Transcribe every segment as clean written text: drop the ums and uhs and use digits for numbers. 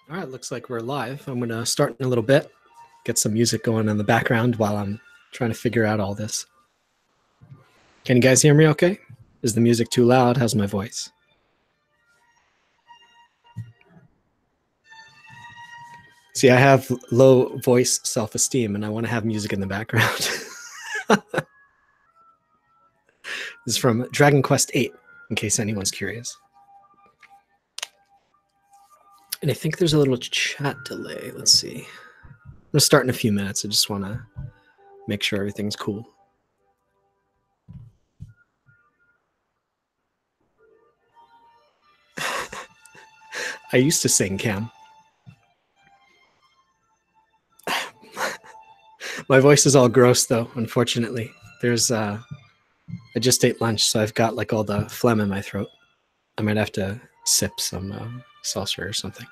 All right, looks like we're live. I'm going to start in a little bit, get some music going in the background while I'm trying to figure out all this. Can you guys hear me okay? Is the music too loud? How's my voice? See, I have low voice self-esteem and I want to have music in the background. This is from Dragon Quest VIII, in case anyone's curious. And I think there's a little chat delay. Let's see. I'm going to start in a few minutes. I just want to make sure everything's cool. I used to sing, Cam. My voice is all gross, though, unfortunately. There's, I just ate lunch, so I've got like all the phlegm in my throat. I might have to sip some salsa or something.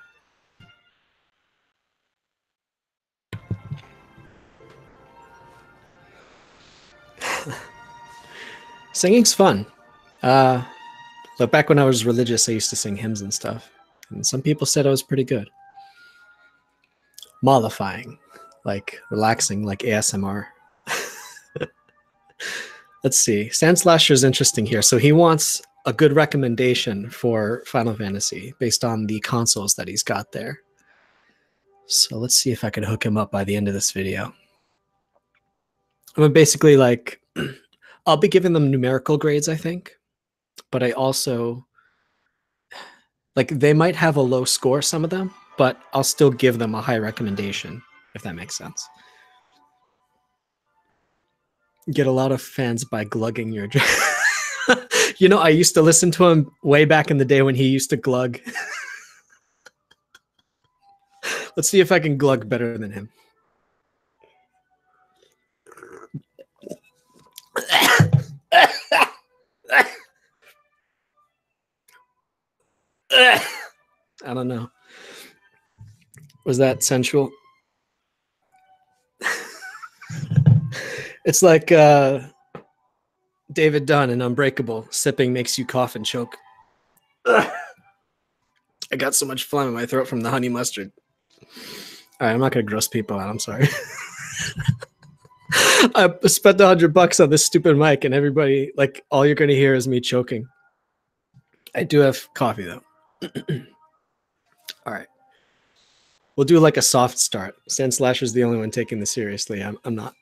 Singing's fun. But back when I was religious, I used to sing hymns and stuff. And some people said I was pretty good. Mollifying, like relaxing, like ASMR. Let's see. Sandslasher is interesting here. So he wants a good recommendation for Final Fantasy based on the consoles that he's got there. So let's see if I can hook him up by the end of this video. I'm basically like, I'll be giving them numerical grades, I think. But I also, like, they might have a low score, some of them, but I'll still give them a high recommendation, if that makes sense. Get a lot of fans by glugging your... You know, I used to listen to him way back in the day when he used to glug. Let's see if I can glug better than him. I don't know. Was that sensual? It's like David Dunn in Unbreakable. Sipping makes you cough and choke. I got so much phlegm in my throat from the honey mustard. All right, I'm not going to gross people out. I'm sorry. I spent $100 on this stupid mic, and everybody, like, all you're going to hear is me choking. I do have coffee, though. All right. We'll do like a soft start. Sandslasher's the only one taking this seriously. I'm not.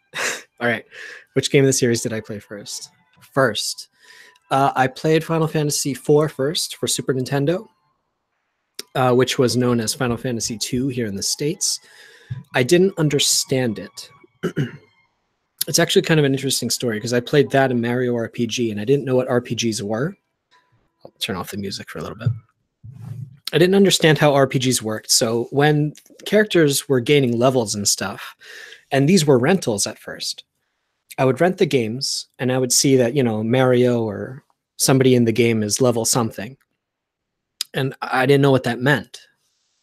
All right. Which game of the series did I play first? I played Final Fantasy IV first for Super Nintendo, which was known as Final Fantasy II here in the States. I didn't understand it. It's actually kind of an interesting story because I played that in Mario RPG and I didn't know what RPGs were. I'll turn off the music for a little bit. I didn't understand how RPGs worked. So when characters were gaining levels and stuff, and these were rentals at first, I would rent the games and I would see that, you know, Mario or somebody in the game is level something. And I didn't know what that meant.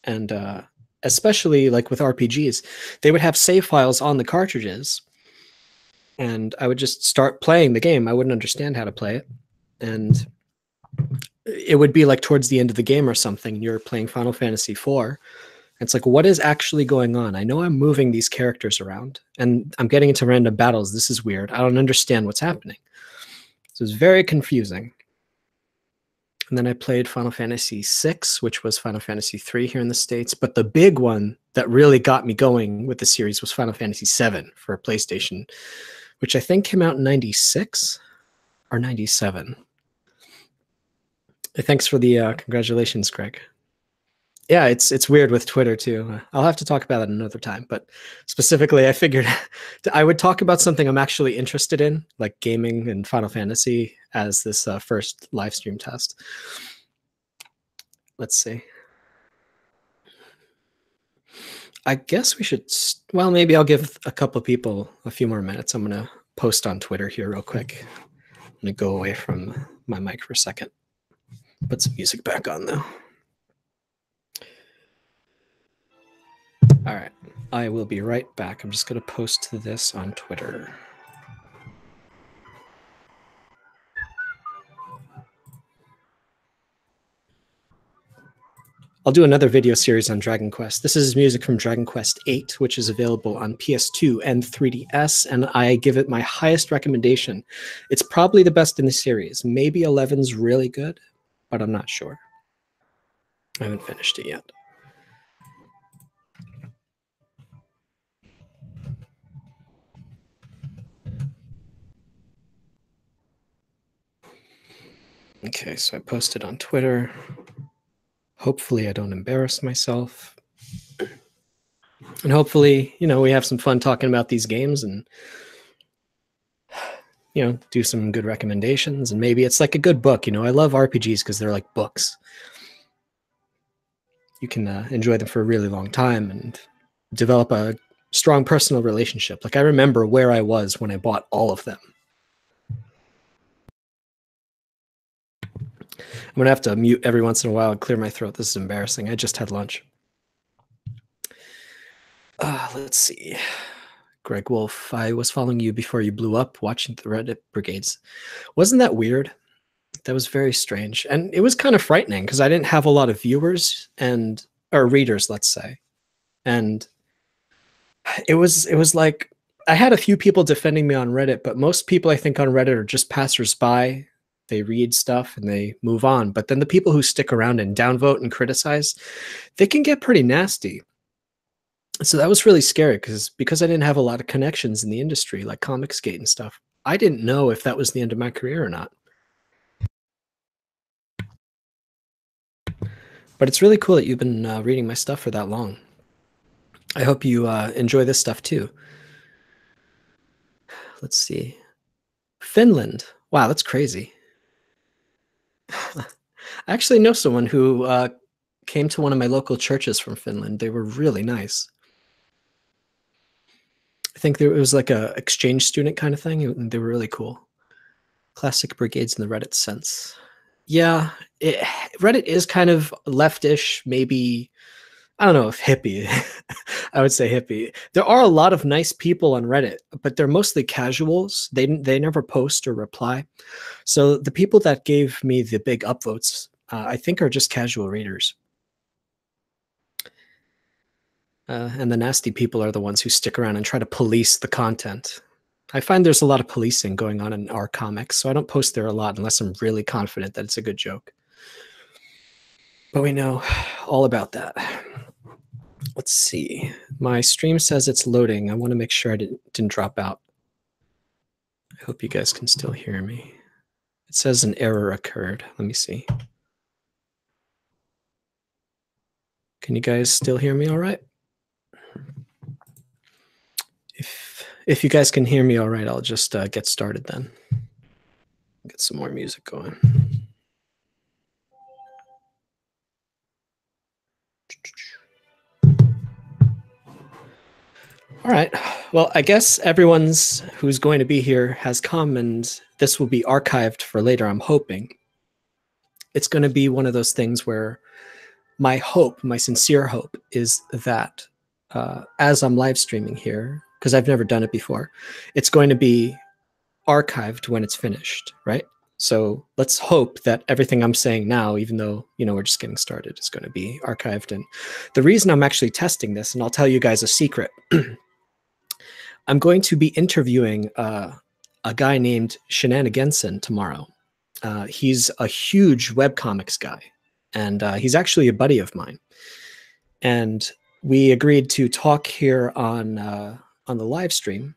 And especially like with RPGs, they would have save files on the cartridges. And I would just start playing the game. I wouldn't understand how to play it. And it would be like towards the end of the game or something. You're playing Final Fantasy IV. It's like, what is actually going on? I know I'm moving these characters around and I'm getting into random battles. This is weird. I don't understand what's happening. So it's very confusing. And then I played Final Fantasy VI, which was Final Fantasy III here in the States. But the big one that really got me going with the series was Final Fantasy VII for PlayStation, which I think came out in 96 or 97. Thanks for the congratulations, Greg. Yeah, it's weird with Twitter too. I'll have to talk about it another time. But specifically, I figured I would talk about something I'm actually interested in, like gaming and Final Fantasy, as this first live stream test. Let's see. I guess we should, well, maybe I'll give a couple people a few more minutes. I'm going to post on Twitter here real quick. I'm going to go away from my mic for a second. Put some music back on, though. All right. I will be right back. I'm just going to post this on Twitter. I'll do another video series on Dragon Quest. This is music from Dragon Quest VIII, which is available on PS2 and 3DS, and I give it my highest recommendation. It's probably the best in the series. Maybe 11's really good, but I'm not sure. I haven't finished it yet. Okay, so I posted on Twitter. Hopefully I don't embarrass myself. And hopefully, we have some fun talking about these games and, do some good recommendations. And maybe it's like a good book. I love RPGs because they're like books. You can enjoy them for a really long time and develop a strong personal relationship. Like I remember where I was when I bought all of them. I'm going to have to mute every once in a while and clear my throat. This is embarrassing. I just had lunch. Let's see. Greg Wolf, I was following you before you blew up, watching the Reddit brigades. Wasn't that weird? That was very strange. And it was kind of frightening because I didn't have a lot of viewers or readers, let's say. And it was like, I had a few people defending me on Reddit, but most people I think on Reddit are just passersby. They read stuff and they move on. But then the people who stick around and downvote and criticize, they can get pretty nasty. So that was really scary because I didn't have a lot of connections in the industry, like Comicsgate and stuff. I didn't know if that was the end of my career or not. But it's really cool that you've been reading my stuff for that long. I hope you enjoy this stuff too. Let's see. Finland. Wow, that's crazy. I actually know someone who came to one of my local churches from Finland. They were really nice. I think it was like a exchange student kind of thing. They were really cool. Classic brigades in the Reddit sense. Yeah, Reddit is kind of leftish, maybe. I don't know if hippie. I would say hippie. There are a lot of nice people on Reddit, but they're mostly casuals. They never post or reply. So the people that gave me the big upvotes, I think, are just casual readers. And the nasty people are the ones who stick around and try to police the content. I find there's a lot of policing going on in our comics, so I don't post there a lot unless I'm really confident that it's a good joke. But we know all about that. Let's see. My stream says it's loading. I want to make sure I didn't drop out. I hope you guys can still hear me. It says an error occurred. Let me see. Can you guys still hear me all right? If you guys can hear me all right, I'll just get started then. Get some more music going. All right. Well, I guess everyone's who's going to be here has come, and this will be archived for later, I'm hoping. It's going to be one of those things where my hope, my sincere hope, is that as I'm live streaming here, because I've never done it before, it's going to be archived when it's finished, right? So let's hope that everything I'm saying now, even though, we're just getting started, is going to be archived. And the reason I'm actually testing this, and I'll tell you guys a secret, I'm going to be interviewing a guy named Shenaniganson tomorrow. He's a huge webcomics guy, and he's actually a buddy of mine. And we agreed to talk here on the live stream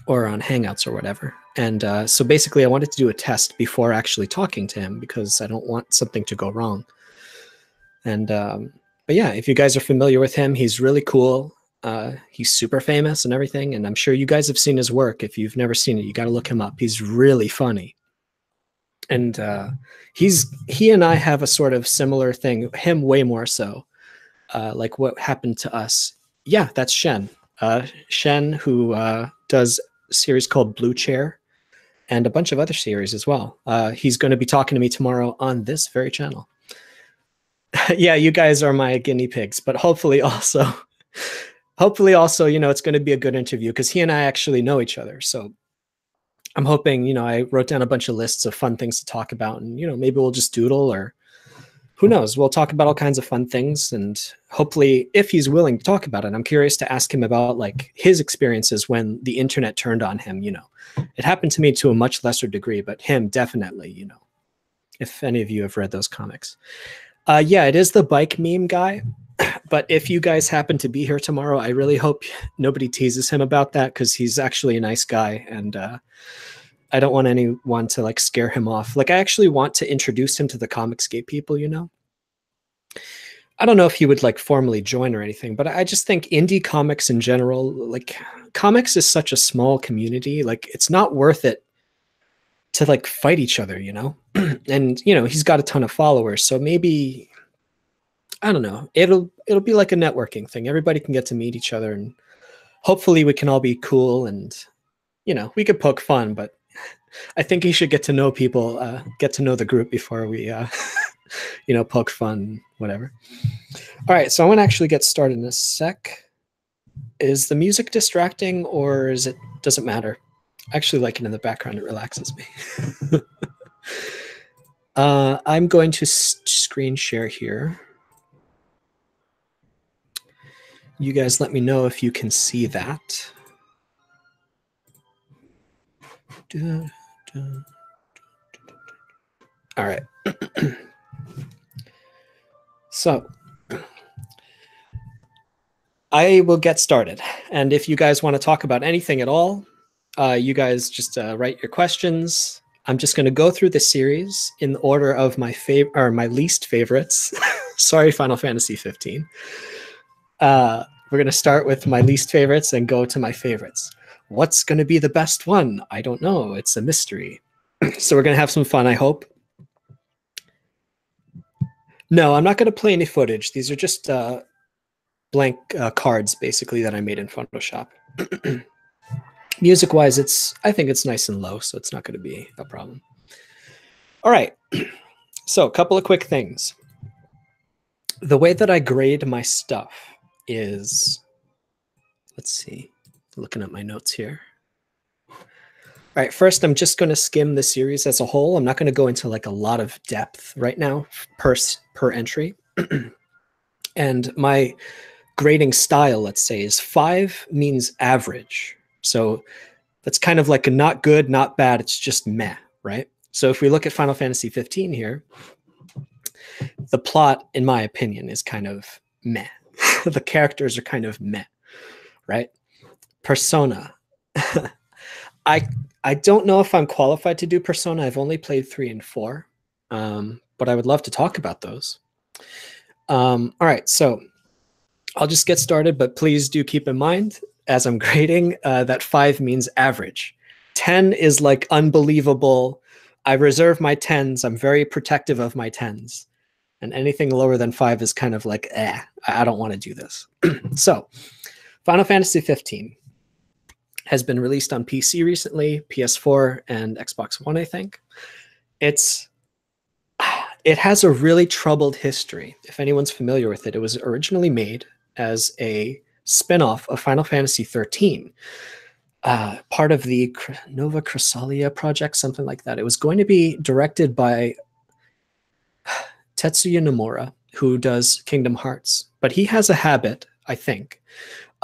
or on Hangouts or whatever. And so basically I wanted to do a test before actually talking to him because I don't want something to go wrong. And but yeah, if you guys are familiar with him, he's really cool. He's super famous and everything. And I'm sure you guys have seen his work. If you've never seen it, you got to look him up. He's really funny. And he and I have a sort of similar thing, him way more so, like what happened to us. Yeah, that's Shen. Shen, who does a series called Blue Chair and a bunch of other series as well. He's going to be talking to me tomorrow on this very channel. Yeah, you guys are my guinea pigs, but hopefully also, it's going to be a good interview because he and I actually know each other. So I'm hoping, I wrote down a bunch of lists of fun things to talk about, and, maybe we'll just doodle or who knows? We'll talk about all kinds of fun things, and hopefully, if he's willing to talk about it, I'm curious to ask him about like his experiences when the internet turned on him. You know, it happened to me to a much lesser degree, but him definitely. You know, if any of you have read those comics, yeah, it is the bike meme guy. But if you guys happen to be here tomorrow, I really hope nobody teases him about that, because he's actually a nice guy, and I don't want anyone to like scare him off. Like, I actually want to introduce him to the Comicsgate people, you know? I don't know if he would like formally join or anything, but I just think indie comics in general, like comics is such a small community. Like, it's not worth it to like fight each other, you know? And, you know, he's got a ton of followers, so maybe, I don't know, it'll be like a networking thing. Everybody can get to meet each other, and hopefully we can all be cool, and, you know, we could poke fun, but I think he should get to know people, get to know the group before we, you know, poke fun, whatever. All right, so I want to actually get started in a sec. Is the music distracting, or does it matter? I actually like it in the background. It relaxes me. I'm going to screen share here. You guys let me know if you can see that. All right. So I will get started. And if you guys want to talk about anything at all, you guys just write your questions. I'm just going to go through the series in the order of my least favorites. Sorry, Final Fantasy 15. We're going to start with my least favorites and go to my favorites. What's going to be the best one? I don't know. It's a mystery. So we're going to have some fun, I hope. No, I'm not going to play any footage. These are just blank cards, basically, that I made in Photoshop. Music-wise, I think it's nice and low, so it's not going to be a problem. All right. So a couple of quick things. The way that I grade my stuff is, let's see, looking at my notes here. All right, first, I'm just going to skim the series as a whole. I'm not going to go into like a lot of depth right now per entry. And my grading style, let's say, is 5 means average. So that's kind of like a not good, not bad. It's just meh, right? So if we look at Final Fantasy 15 here, the plot, in my opinion, is kind of meh. The characters are kind of meh, right? Persona. I don't know if I'm qualified to do Persona. I've only played 3 and 4, but I would love to talk about those. All right, so I'll just get started, but please do keep in mind, as I'm grading, that 5 means average. 10 is like unbelievable. I reserve my 10s. I'm very protective of my 10s. And anything lower than 5 is kind of like, I don't want to do this. So, Final Fantasy 15 has been released on PC recently, PS4 and Xbox One, I think. It has a really troubled history. If anyone's familiar with it, it was originally made as a spin-off of Final Fantasy 13, part of the Nova Chrysalia project, something like that. It was going to be directed by Tetsuya Nomura, who does Kingdom Hearts. But he has a habit, I think,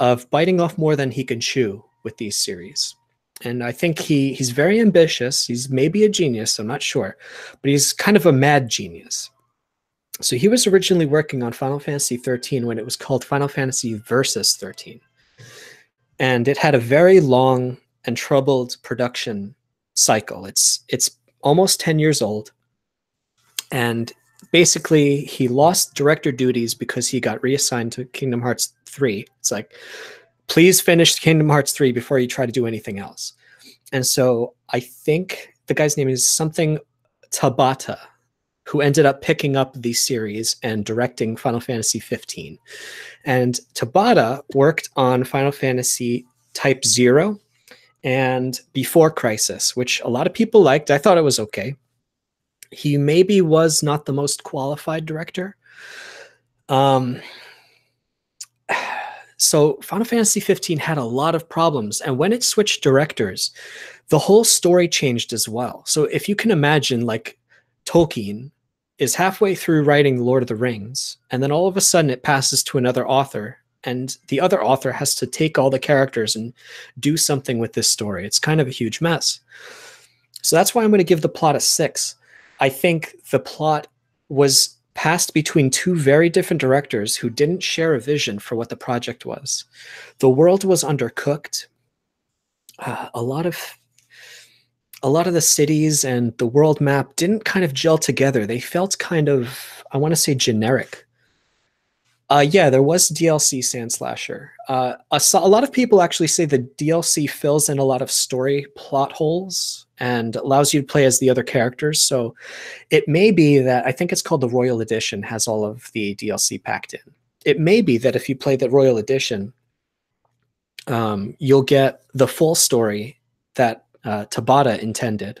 of biting off more than he can chew with these series. And I think he's very ambitious. He's maybe a genius, I'm not sure, but he's kind of a mad genius. So he was originally working on Final Fantasy 13 when it was called Final Fantasy Versus 13. And it had a very long and troubled production cycle. It's almost 10 years old. And basically, he lost director duties because he got reassigned to Kingdom Hearts 3. It's like, please finish Kingdom Hearts 3 before you try to do anything else. And so I think the guy's name is something Tabata, who ended up picking up the series and directing Final Fantasy 15. And Tabata worked on Final Fantasy Type 0 and Before Crisis, which a lot of people liked. I thought it was okay. He maybe was not the most qualified director. So Final Fantasy 15 had a lot of problems. And when it switched directors, the whole story changed as well. So if you can imagine, like, Tolkien is halfway through writing Lord of the Rings, and then all of a sudden it passes to another author, and the other author has to take all the characters and do something with this story. It's kind of a huge mess. So that's why I'm going to give the plot a 6. I think the plot was passed between two very different directors who didn't share a vision for what the project was. The world was undercooked. A lot of the cities and the world map didn't kind of gel together. They felt kind of, I want to say, generic. Yeah, there was DLC Sand Slasher. A lot of people actually say the DLC fills in a lot of story plot holes and allows you to play as the other characters. So it may be that, I think it's called the Royal Edition, has all of the DLC packed in. It may be that if you play the Royal Edition, you'll get the full story that Tabata intended,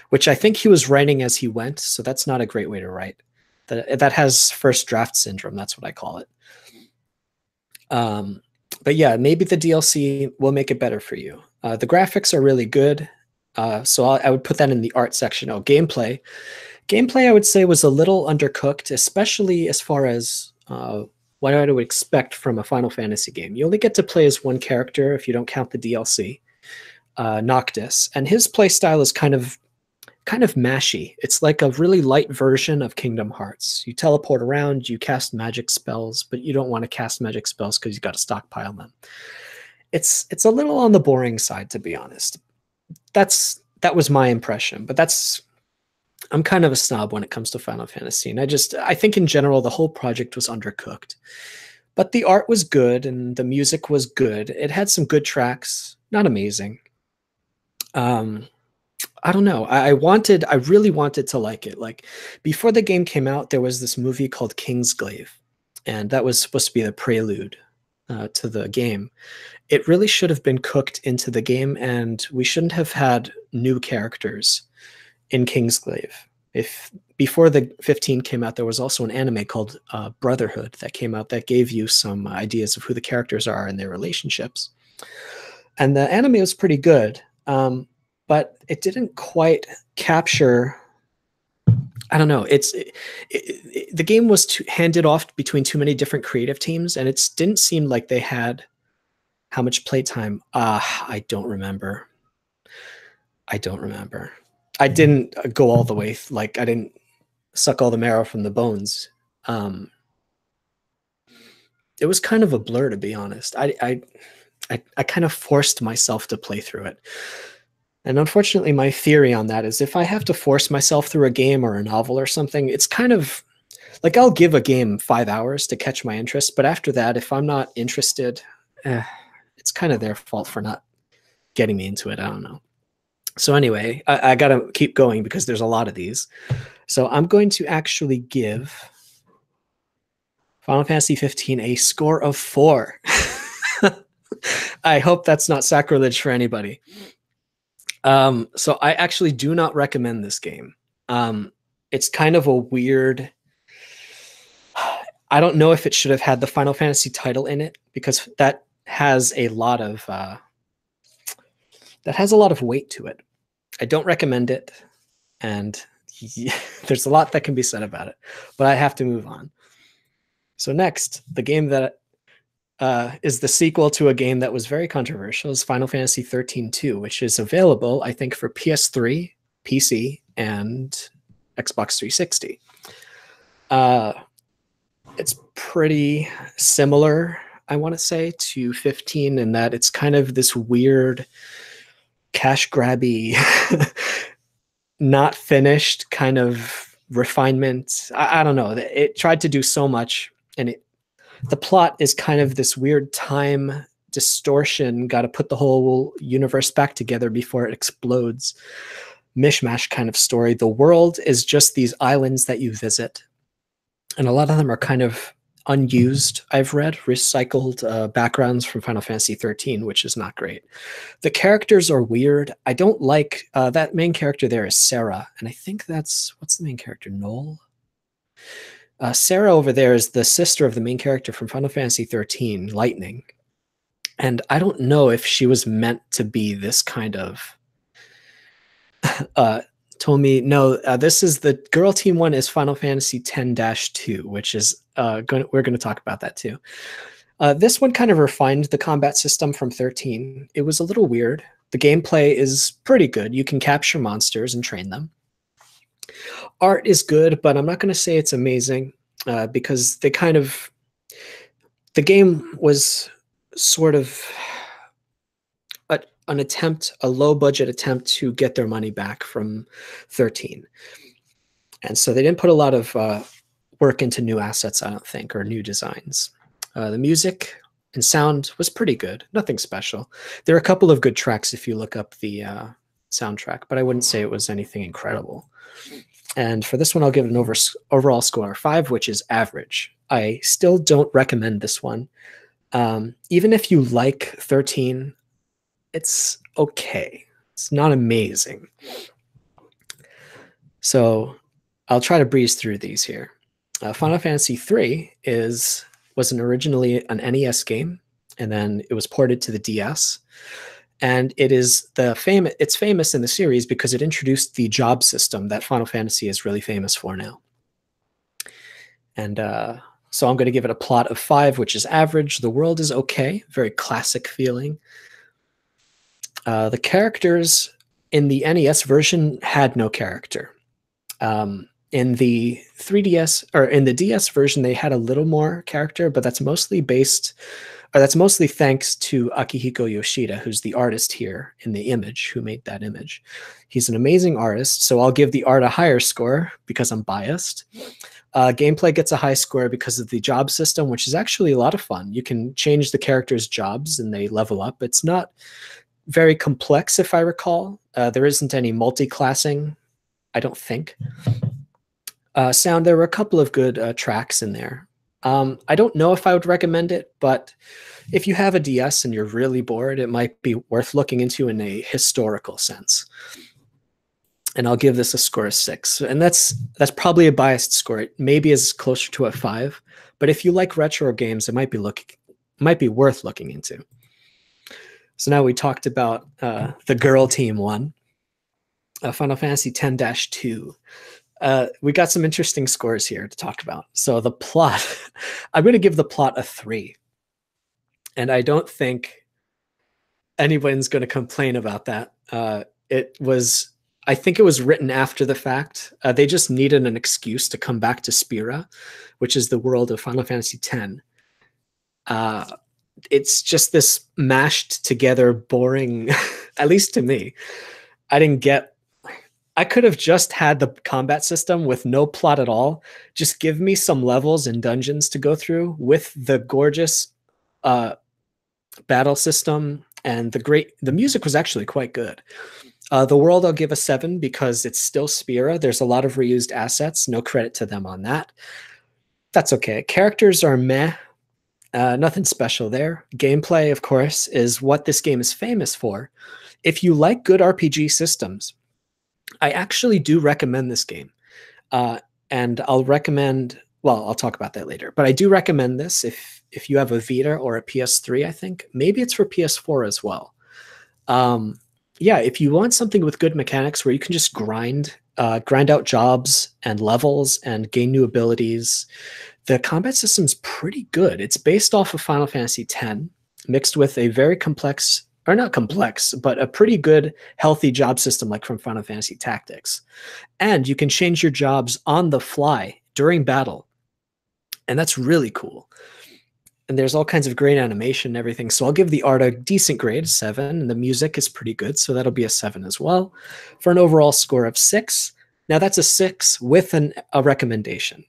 which I think he was writing as he went. So that's not a great way to write. That has first draft syndrome. That's what I call it. But yeah, maybe the DLC will make it better for you. The graphics are really good. So I would put that in the art section. Oh, gameplay. Gameplay, I would say, was a little undercooked, especially as far as what I would expect from a Final Fantasy game. You only get to play as one character if you don't count the DLC, Noctis, and his play style is kind of mashy. It's like a really light version of Kingdom Hearts. You teleport around, you cast magic spells, but you don't want to cast magic spells because you got to stockpile them. It's a little on the boring side, to be honest. That was my impression, but I'm kind of a snob when it comes to Final Fantasy, and I think in general the whole project was undercooked. But the art was good and the music was good. It had some good tracks, not amazing. I don't know. I really wanted to like it. Like, before the game came out, there was this movie called Kingsglaive, and that was supposed to be the prelude to the game. It really should have been cooked into the game, and we shouldn't have had new characters in Kingsglaive. If before the 15 came out, there was also an anime called Brotherhood that came out that gave you some ideas of who the characters are and their relationships. And the anime was pretty good. But it didn't quite capture, I don't know, the game was handed off between too many different creative teams, and it didn't seem like they had how much playtime. I don't remember. I didn't go all the way, like I didn't suck all the marrow from the bones. It was kind of a blur, to be honest. I kind of forced myself to play through it. And unfortunately, my theory on that is if I have to force myself through a game or a novel or something, it's kind of like I'll give a game 5 hours to catch my interest. But after that, if I'm not interested, it's kind of their fault for not getting me into it. I don't know. So anyway, I got to keep going because there's a lot of these. So I'm going to actually give Final Fantasy 15 a score of 4. I hope that's not sacrilege for anybody. So I actually do not recommend this game. It's kind of a weird, I don't know if it should have had the Final Fantasy title in it, because that has a lot of weight to it. I don't recommend it, and there's a lot that can be said about it, but I have to move on. So next, the game that is the sequel to a game that was very controversial is Final Fantasy 13-2, which is available, I think, for PS3, PC, and Xbox 360. It's pretty similar, I want to say, to 15 in that it's kind of this weird cash grabby, not finished kind of refinement. I don't know. It tried to do so much, and the plot is kind of this weird time distortion, got to put the whole universe back together before it explodes, mishmash kind of story. The world is just these islands that you visit, and a lot of them are kind of unused. I've read recycled backgrounds from Final Fantasy 13, which is not great. The characters are weird. I don't like that main character there is Sarah, and I think what's the main character, Noel? Sarah over there is the sister of the main character from Final Fantasy 13, Lightning. And I don't know if she was meant to be this kind of told me, no, this is the girl team one is Final Fantasy 10-2, which is we're going to talk about that too. This one kind of refined the combat system from 13. It was a little weird. The gameplay is pretty good. You can capture monsters and train them. Art is good, but I'm not going to say it's amazing because the game was sort of a low budget attempt to get their money back from 13. And so they didn't put a lot of work into new assets, I don't think, or new designs. The music and sound was pretty good, nothing special. There are a couple of good tracks if you look up the soundtrack, but I wouldn't say it was anything incredible. And for this one, I'll give it an overall score of 5, which is average. I still don't recommend this one. Even if you like 13, it's okay. It's not amazing. So I'll try to breeze through these here. Final Fantasy III was originally an NES game, and then it was ported to the DS. And it's famous in the series because it introduced the job system that Final Fantasy is really famous for now. And so I'm going to give it a plot of 5, which is average. The world is okay, very classic feeling. The characters in the NES version had no character. In the 3DS or in the DS version, they had a little more character, but that's mostly thanks to Akihiko Yoshida, who's the artist here in the image, who made that image. He's an amazing artist, so I'll give the art a higher score because I'm biased. Gameplay gets a high score because of the job system, which is actually a lot of fun. You can change the characters' jobs and they level up. It's not very complex, if I recall. There isn't any multi-classing, I don't think. Sound, there were a couple of good tracks in there. I don't know if I would recommend it, but if you have a DS and you're really bored, it might be worth looking into in a historical sense. And I'll give this a score of 6. And that's probably a biased score. It maybe is closer to a 5, but if you like retro games, it might be worth looking into. So now we talked about the girl team one, Final Fantasy 10-2. We got some interesting scores here to talk about. So the plot, I'm going to give the plot a 3. And I don't think anyone's going to complain about that. I think it was written after the fact. They just needed an excuse to come back to Spira, which is the world of Final Fantasy X. It's just this mashed together, boring, at least to me. I could have just had the combat system with no plot at all. Just give me some levels and dungeons to go through with the gorgeous battle system, and the music was actually quite good. The world I'll give a 7 because it's still Spira. There's a lot of reused assets. No credit to them on that. That's okay. Characters are meh. Nothing special there. Gameplay, of course, is what this game is famous for. If you like good RPG systems, I actually do recommend this game. And I'll talk about that later. But I do recommend this if you have a Vita or a PS3, I think. Maybe it's for PS4 as well. Yeah, if you want something with good mechanics where you can just grind out jobs and levels and gain new abilities, the combat system's pretty good. It's based off of Final Fantasy X, mixed with a very complex, or not complex, but a pretty good, healthy job system like from Final Fantasy Tactics. And you can change your jobs on the fly during battle. And that's really cool. And there's all kinds of great animation and everything. So I'll give the art a decent grade, 7, and the music is pretty good, so that'll be a 7 as well, for an overall score of 6. Now that's a 6 with a recommendation.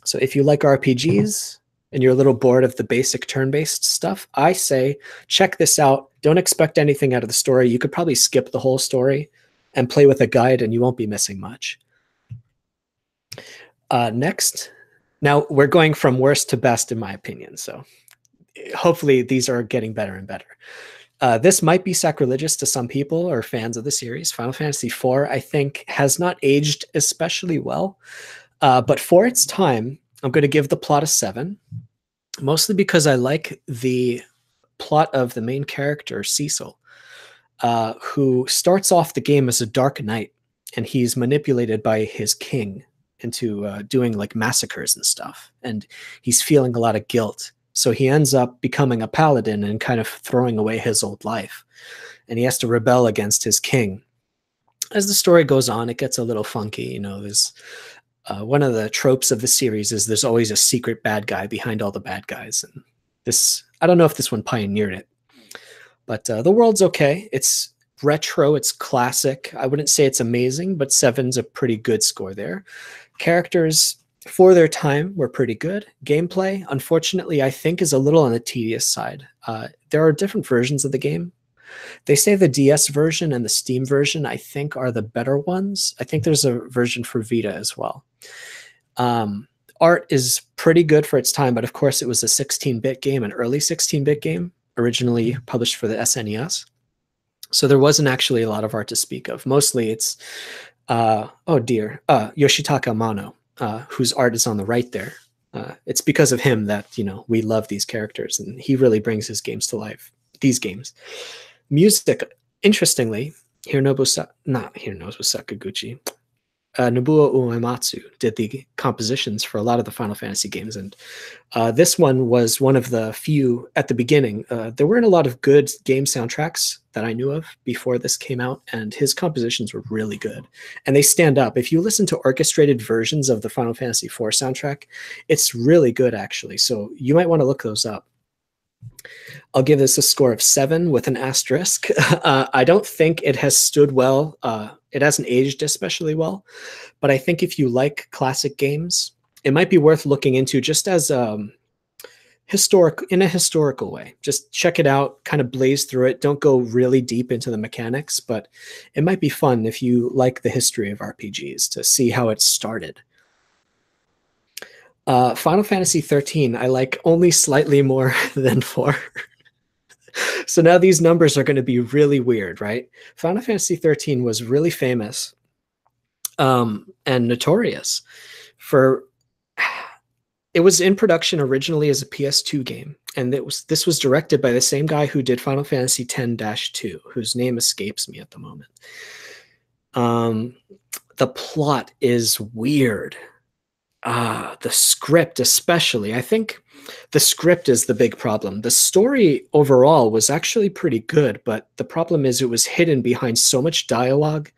So if you like RPGs and you're a little bored of the basic turn-based stuff, I say check this out. Don't expect anything out of the story. You could probably skip the whole story and play with a guide, and you won't be missing much. Next. Now we're going from worst to best, in my opinion, so hopefully these are getting better and better. This might be sacrilegious to some people or fans of the series. Final Fantasy IV, I think, has not aged especially well. But for its time, I'm going to give the plot a 7, mostly because I like the plot of the main character, Cecil, who starts off the game as a dark knight and he's manipulated by his king into doing like massacres and stuff, and he's feeling a lot of guilt. So he ends up becoming a paladin and kind of throwing away his old life, and he has to rebel against his king. As the story goes on, it gets a little funky. You know, there's one of the tropes of the series is there's always a secret bad guy behind all the bad guys, and this, I don't know if this one pioneered it, but the world's okay. It's retro, it's classic. I wouldn't say it's amazing, but 7's a pretty good score there. Characters for their time were pretty good. Gameplay, unfortunately, I think is a little on the tedious side. There are different versions of the game. They say the DS version and the Steam version, I think, are the better ones. I think there's a version for Vita as well. Art is pretty good for its time, but of course it was a 16-bit game, an early 16-bit game, originally published for the SNES. So there wasn't actually a lot of art to speak of. Mostly it's, Yoshitaka Amano, whose art is on the right there. It's because of him that, you know, we love these characters, and he really brings his games to life, these games. Music, interestingly, Nobuo Sakaguchi, Nobuo Uematsu did the compositions for a lot of the Final Fantasy games, and this one was one of the few at the beginning. There weren't a lot of good game soundtracks that I knew of before this came out, and his compositions were really good, and they stand up. If you listen to orchestrated versions of the Final Fantasy IV soundtrack, it's really good, actually, so you might want to look those up. I'll give this a score of 7 with an asterisk. I don't think it has stood well. It hasn't aged especially well, but I think if you like classic games, it might be worth looking into just as in a historical way. Just check it out, kind of blaze through it. Don't go really deep into the mechanics, but it might be fun if you like the history of RPGs to see how it started. Final Fantasy 13, I like only slightly more than 4. So now these numbers are going to be really weird, right? Final Fantasy 13 was really famous and notorious for, it was in production originally as a PS2 game, and this was directed by the same guy who did Final Fantasy X-2, whose name escapes me at the moment. The plot is weird. The script especially. I think the script is the big problem. The story overall was actually pretty good, but the problem is it was hidden behind so much dialogue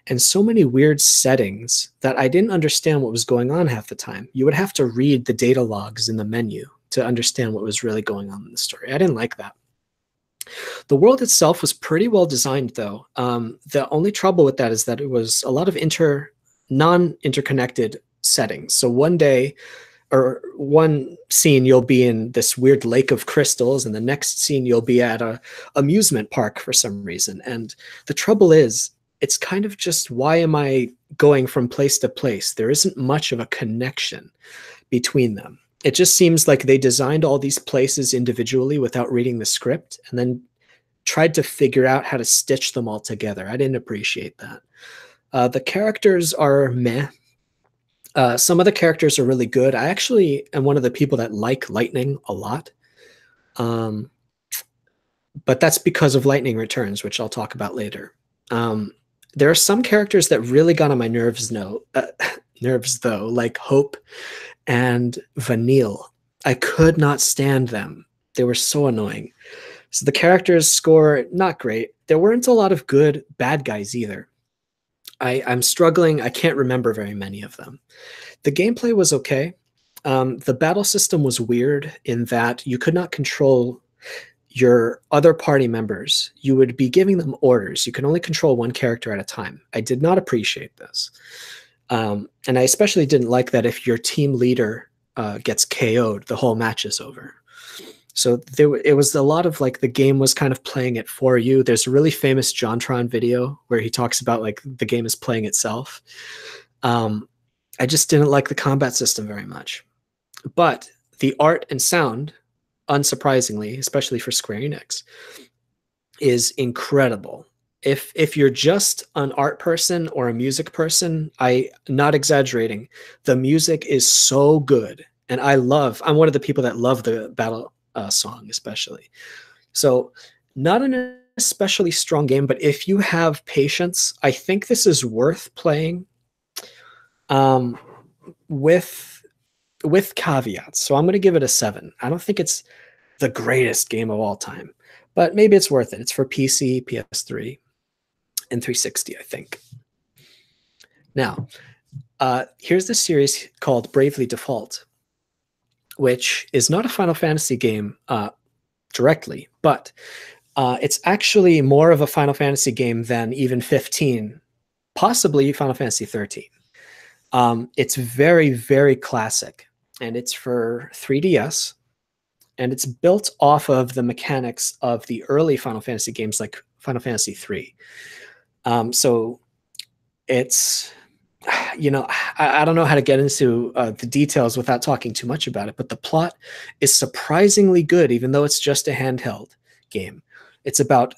and so many weird settings that I didn't understand what was going on half the time. You would have to read the data logs in the menu to understand what was really going on in the story. I didn't like that. The world itself was pretty well designed, though. The only trouble with that is that it was a lot of non-interconnected settings. So one day or one scene you'll be in this weird lake of crystals, and the next scene you'll be at a amusement park for some reason. And the trouble is, it's kind of just, why am I going from place to place? There isn't much of a connection between them. It just seems like they designed all these places individually without reading the script, and then tried to figure out how to stitch them all together. I didn't appreciate that. The characters are meh. Some of the characters are really good. I actually am one of the people that like Lightning a lot. But that's because of Lightning Returns, which I'll talk about later. There are some characters that really got on my nerves, though, like Hope and Vanille. I could not stand them. They were so annoying. So the characters score, not great. There weren't a lot of good bad guys either. I'm struggling. I can't remember very many of them. The gameplay was okay. The battle system was weird in that you could not control your other party members. You would be giving them orders. You can only control one character at a time. I did not appreciate this. And I especially didn't like that if your team leader gets KO'd, the whole match is over. So it was a lot of like the game was kind of playing it for you. There's a really famous JonTron video where he talks about like the game is playing itself. I just didn't like the combat system very much. But the art and sound, unsurprisingly, especially for Square Enix, is incredible. If you're just an art person or a music person, I'm not exaggerating, the music is so good. And I'm one of the people that love the battle song especially. So not an especially strong game, but if you have patience, I think this is worth playing um, with caveats. So I'm going to give it a 7. I don't think it's the greatest game of all time, but maybe it's worth it. It's for PC, PS3, and 360, I think. Now, here's this series called Bravely Default, which is not a Final Fantasy game directly, but it's actually more of a Final Fantasy game than even 15, possibly Final Fantasy 13. It's very, very classic, and it's for 3DS, and it's built off of the mechanics of the early Final Fantasy games like Final Fantasy 3. So it's, I don't know how to get into the details without talking too much about it, but the plot is surprisingly good, even though it's just a handheld game. It's about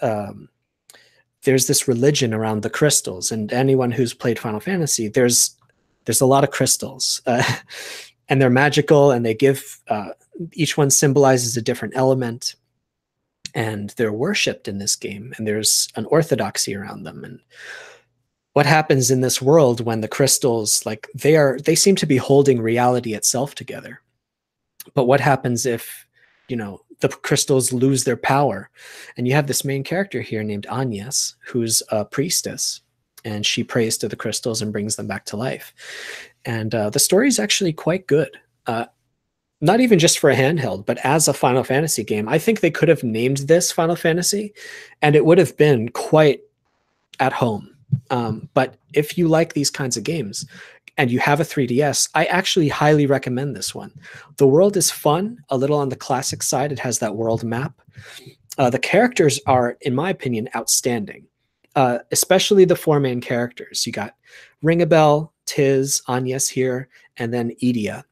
there's this religion around the crystals, and anyone who's played Final Fantasy, there's a lot of crystals, and they're magical, and they give each one symbolizes a different element, and they're worshipped in this game, and there's an orthodoxy around them. And what happens in this world when the crystals, like they seem to be holding reality itself together, but what happens if the crystals lose their power? And you have this main character here named Agnes, who's a priestess, and she prays to the crystals and brings them back to life. And the story is actually quite good. Not even just for a handheld, but as a Final Fantasy game. I think they could have named this Final Fantasy, and it would have been quite at home. But if you like these kinds of games and you have a 3DS, I actually highly recommend this one. The world is fun, a little on the classic side. It has that world map. The characters are, in my opinion, outstanding, especially the 4 main characters. You got Ring-a-Bell, Tiz, Agnes here, and then Edea.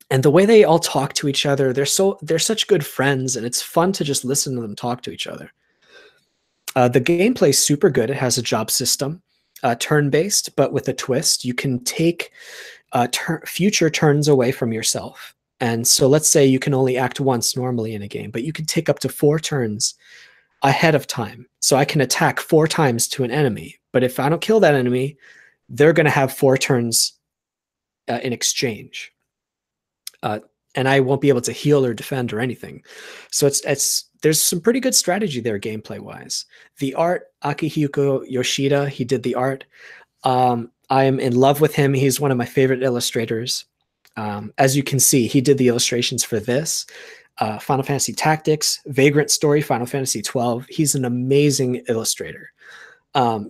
And the way they all talk to each other, they're such good friends, and it's fun to just listen to them talk to each other. The gameplay is super good. It has a job system, turn-based, but with a twist. You can take future turns away from yourself. And so let's say you can only act once normally in a game, but you can take up to 4 turns ahead of time. So I can attack 4 times to an enemy, but if I don't kill that enemy, they're going to have 4 turns in exchange. And I won't be able to heal or defend or anything. So there's some pretty good strategy there gameplay wise. The art, Akihiko Yoshida, he did the art. I am in love with him. He's one of my favorite illustrators. As you can see, he did the illustrations for this, Final Fantasy Tactics, Vagrant Story, Final Fantasy 12. He's an amazing illustrator. Oh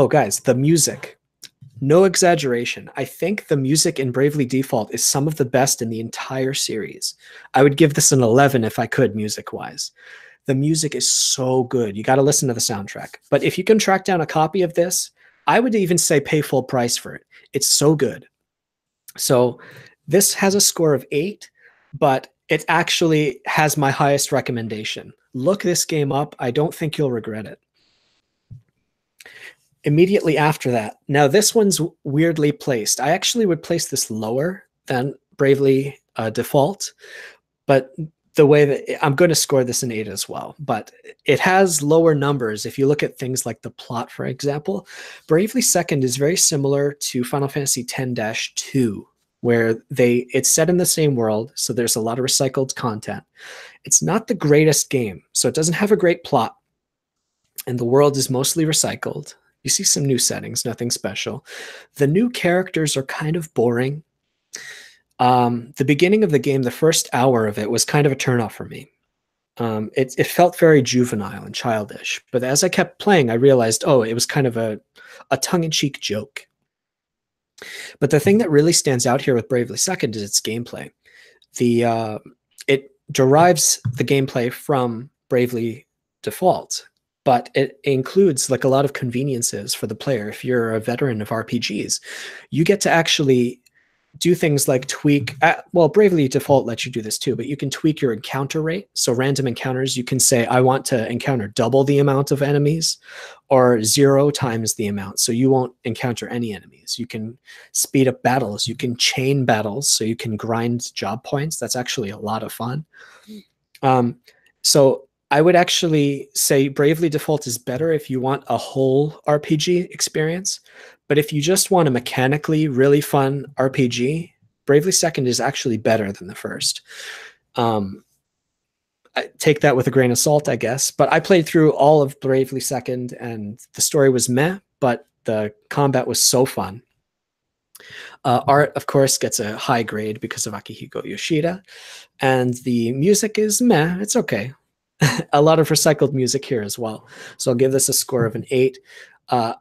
guys, the music. No exaggeration. I think the music in Bravely Default is some of the best in the entire series. I would give this an 11 if I could, music-wise. The music is so good. You got to listen to the soundtrack. But if you can track down a copy of this, I would even say pay full price for it. It's so good. So this has a score of 8, but it actually has my highest recommendation. Look this game up. I don't think you'll regret it. Immediately after that, now this one's weirdly placed. I actually would place this lower than Bravely Default, but the way that I'm going to score this an 8 as well, but it has lower numbers. If you look at things like the plot, for example, Bravely Second is very similar to Final Fantasy X-2, where it's set in the same world, so there's a lot of recycled content. It's not the greatest game, so it doesn't have a great plot, and the world is mostly recycled. You see some new settings, nothing special. The new characters are kind of boring. The beginning of the game, the first hour of it, was kind of a turnoff for me. It felt very juvenile and childish. But as I kept playing, I realized, oh, it was kind of a tongue-in-cheek joke. But the thing that really stands out here with Bravely Second is its gameplay. It derives the gameplay from Bravely Default, but it includes like a lot of conveniences for the player. If you're a veteran of RPGs, you get to actually do things like tweak, well, Bravely Default lets you do this too, but you can tweak your encounter rate. So random encounters, you can say, I want to encounter double the amount of enemies or 0 times the amount. So you won't encounter any enemies. You can speed up battles. You can chain battles. So you can grind job points. That's actually a lot of fun. So I would actually say Bravely Default is better if you want a whole RPG experience. But if you just want a mechanically really fun RPG, Bravely Second is actually better than the first. I take that with a grain of salt, I guess. But I played through all of Bravely Second, and the story was meh, but the combat was so fun. Art, of course, gets a high grade because of Akihiko Yoshida, and the music is meh. It's okay. A lot of recycled music here as well. So I'll give this a score of an 8.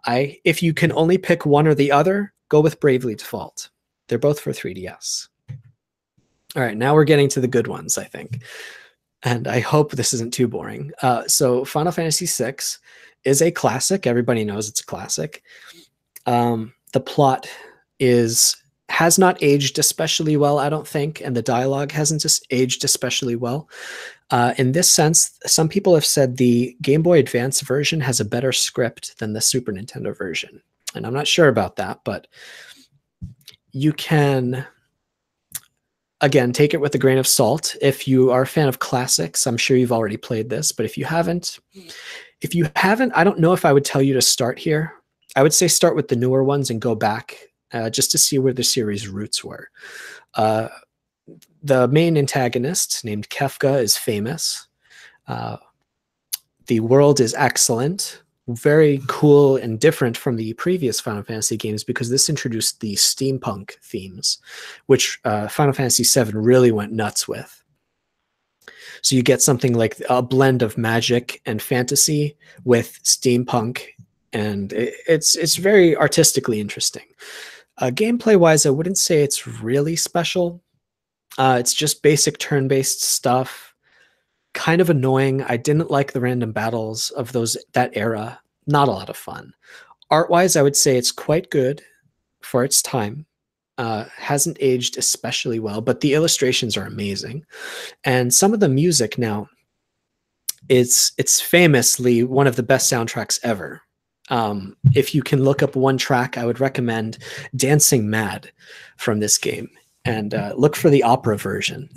If you can only pick one or the other, go with Bravely Default. They're both for 3DS. All right, now we're getting to the good ones, I think. And I hope this isn't too boring. So Final Fantasy VI is a classic. Everybody knows it's a classic. The plot has not aged especially well, I don't think, and the dialogue hasn't just aged especially well. In this sense, some people have said the Game Boy Advance version has a better script than the Super Nintendo version. And I'm not sure about that, but you can, again, take it with a grain of salt. If you are a fan of classics, I'm sure you've already played this, but if you haven't, I don't know if I would tell you to start here. I would say start with the newer ones and go back just to see where the series' roots were. The main antagonist, named Kefka, is famous. The world is excellent, very cool and different from the previous Final Fantasy games because this introduced the steampunk themes, which Final Fantasy VII really went nuts with. So you get something like a blend of magic and fantasy with steampunk, and it's very artistically interesting. Gameplay-wise, I wouldn't say it's really special. It's just basic turn-based stuff. Kind of annoying. I didn't like the random battles of that era. Not a lot of fun. Art-wise, I would say it's quite good for its time. Hasn't aged especially well, but the illustrations are amazing. And some of the music now, it's famously one of the best soundtracks ever. If you can look up one track, I would recommend Dancing Mad from this game. And look for the opera version.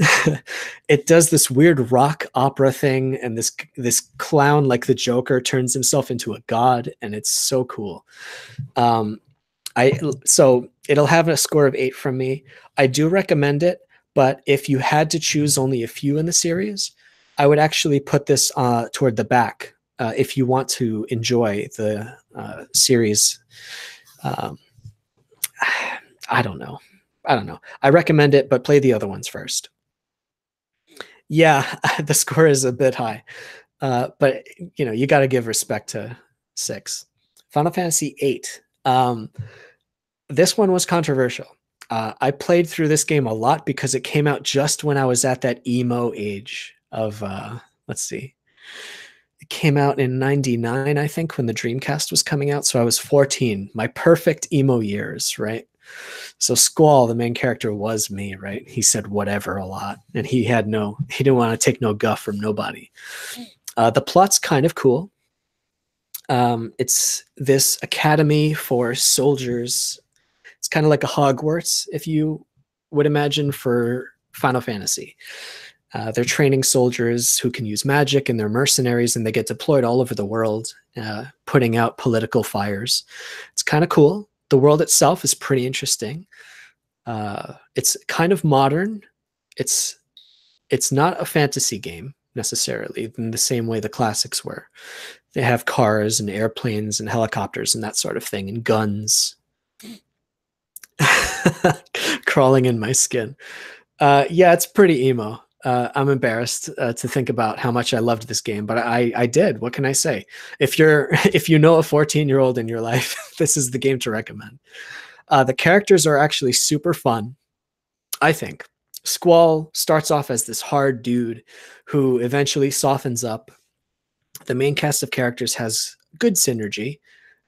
It does this weird rock opera thing, and this clown like the Joker turns himself into a god, and it's so cool. So it'll have a score of 8 from me. I do recommend it, but if you had to choose only a few in the series, I would actually put this toward the back if you want to enjoy the series. I don't know. I recommend it, but play the other ones first. Yeah, the score is a bit high, but you got to give respect to 6. Final Fantasy VIII. This one was controversial. I played through this game a lot because it came out just when I was at that emo age of, let's see. It came out in 99, I think, when the Dreamcast was coming out. So I was 14, my perfect emo years, right? So Squall, the main character, was me, right? He said whatever a lot, and he didn't want to take no guff from nobody. The plot's kind of cool. It's this academy for soldiers. It's kind of like a Hogwarts, if you would imagine, for Final Fantasy. They're training soldiers who can use magic, and they're mercenaries, and they get deployed all over the world, putting out political fires. It's kind of cool. The world itself is pretty interesting. It's kind of modern. It's not a fantasy game necessarily in the same way the classics were. They have cars and airplanes and helicopters and that sort of thing, and guns. Crawling in my skin. Yeah, it's pretty emo. I'm embarrassed to think about how much I loved this game, but I did. What can I say? If you know a 14-year-old in your life, this is the game to recommend. The characters are actually super fun, I think. Squall starts off as this hard dude who eventually softens up. The main cast of characters has good synergy.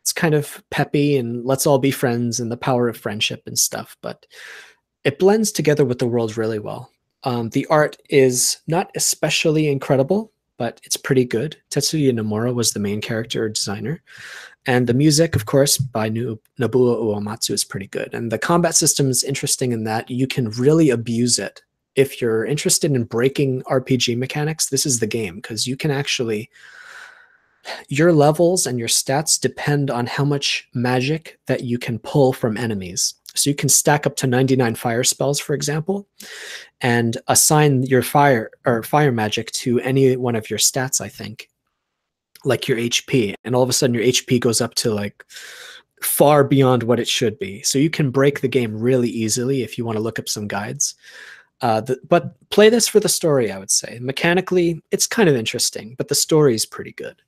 It's kind of peppy and let's all be friends and the power of friendship and stuff, but it blends together with the world really well. The art is not especially incredible, but it's pretty good. Tetsuya Nomura was the main character designer. And the music, of course, by Nobuo Uematsu is pretty good. And the combat system is interesting in that you can really abuse it if you're interested in breaking RPG mechanics, this is the game, because you can actually, your levels and your stats depend on how much magic that you can pull from enemies. So you can stack up to 99 fire spells, for example, and assign your fire magic to any one of your stats, I think, like your HP. And all of a sudden your HP goes up to like far beyond what it should be. So you can break the game really easily if you want to look up some guides. But play this for the story, I would say. Mechanically, it's kind of interesting, but the story is pretty good.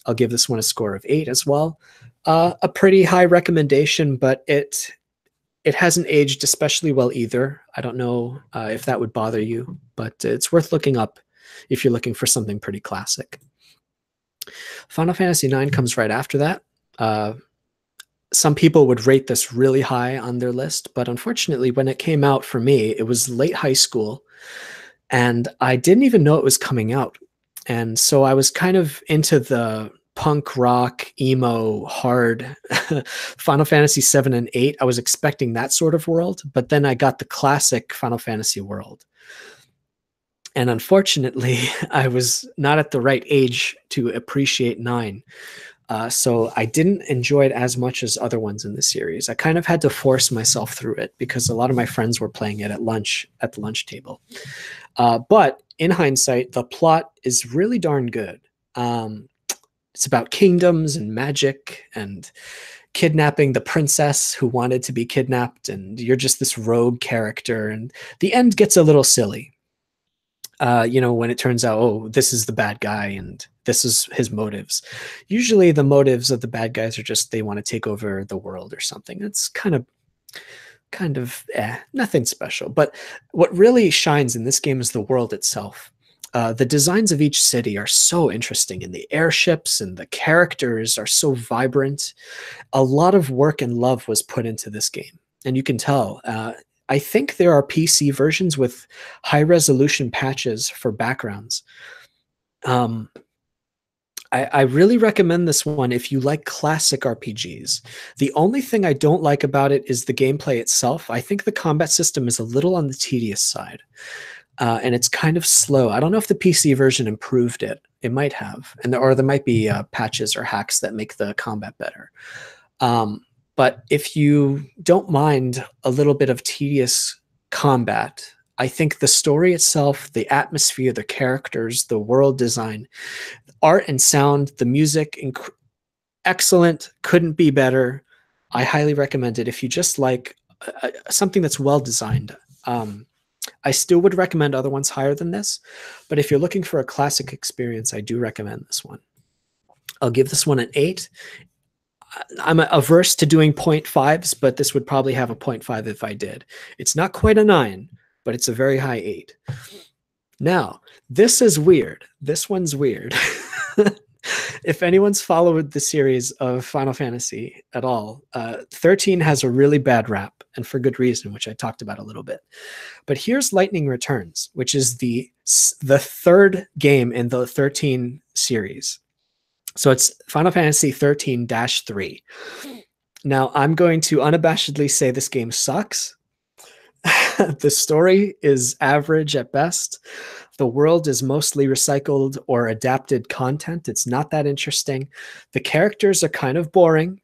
I'll give this one a score of 8 as well. A pretty high recommendation, but it hasn't aged especially well either. I don't know if that would bother you, but it's worth looking up if you're looking for something pretty classic. Final Fantasy IX comes right after that. Some people would rate this really high on their list, but unfortunately, when it came out for me, it was late high school, and I didn't even know it was coming out. And so I was kind of into the punk rock, emo, hard Final Fantasy 7 and 8. I was expecting that sort of world, but then I got the classic Final Fantasy world. And unfortunately, I was not at the right age to appreciate 9. So I didn't enjoy it as much as other ones in the series. I kind of had to force myself through it because a lot of my friends were playing it at the lunch table. But in hindsight, the plot is really darn good. It's about kingdoms and magic and kidnapping the princess who wanted to be kidnapped, and you're just this rogue character, and the end gets a little silly. When it turns out, oh, this is the bad guy and this is his motives. Usually the motives of the bad guys are just they want to take over the world or something. It's kind of nothing special. But what really shines in this game is the world itself. The designs of each city are so interesting, and the airships and the characters are so vibrant. A lot of work and love was put into this game, and you can tell. I think there are PC versions with high resolution patches for backgrounds. I really recommend this one if you like classic RPGs. The only thing I don't like about it is the gameplay itself. I think the combat system is a little on the tedious side, and it's kind of slow. I don't know if the PC version improved it. It might have, or there might be patches or hacks that make the combat better. But if you don't mind a little bit of tedious combat, I think the story itself, the atmosphere, the characters, the world design, art and sound, the music, excellent, couldn't be better. I highly recommend it if you just like something that's well designed. I still would recommend other ones higher than this, but if you're looking for a classic experience, I do recommend this one. I'll give this one an 8. I'm averse to doing 0.5s, but this would probably have a 0.5 if I did. It's not quite a 9, but it's a very high 8. Now, this is weird. This one's weird. If anyone's followed the series of Final Fantasy at all, 13 has a really bad rap, and for good reason, which I talked about a little bit. But here's Lightning Returns, which is the third game in the 13 series. So it's Final Fantasy 13-3. Now, I'm going to unabashedly say this game sucks. The story is average at best. The world is mostly recycled or adapted content. It's not that interesting. The characters are kind of boring.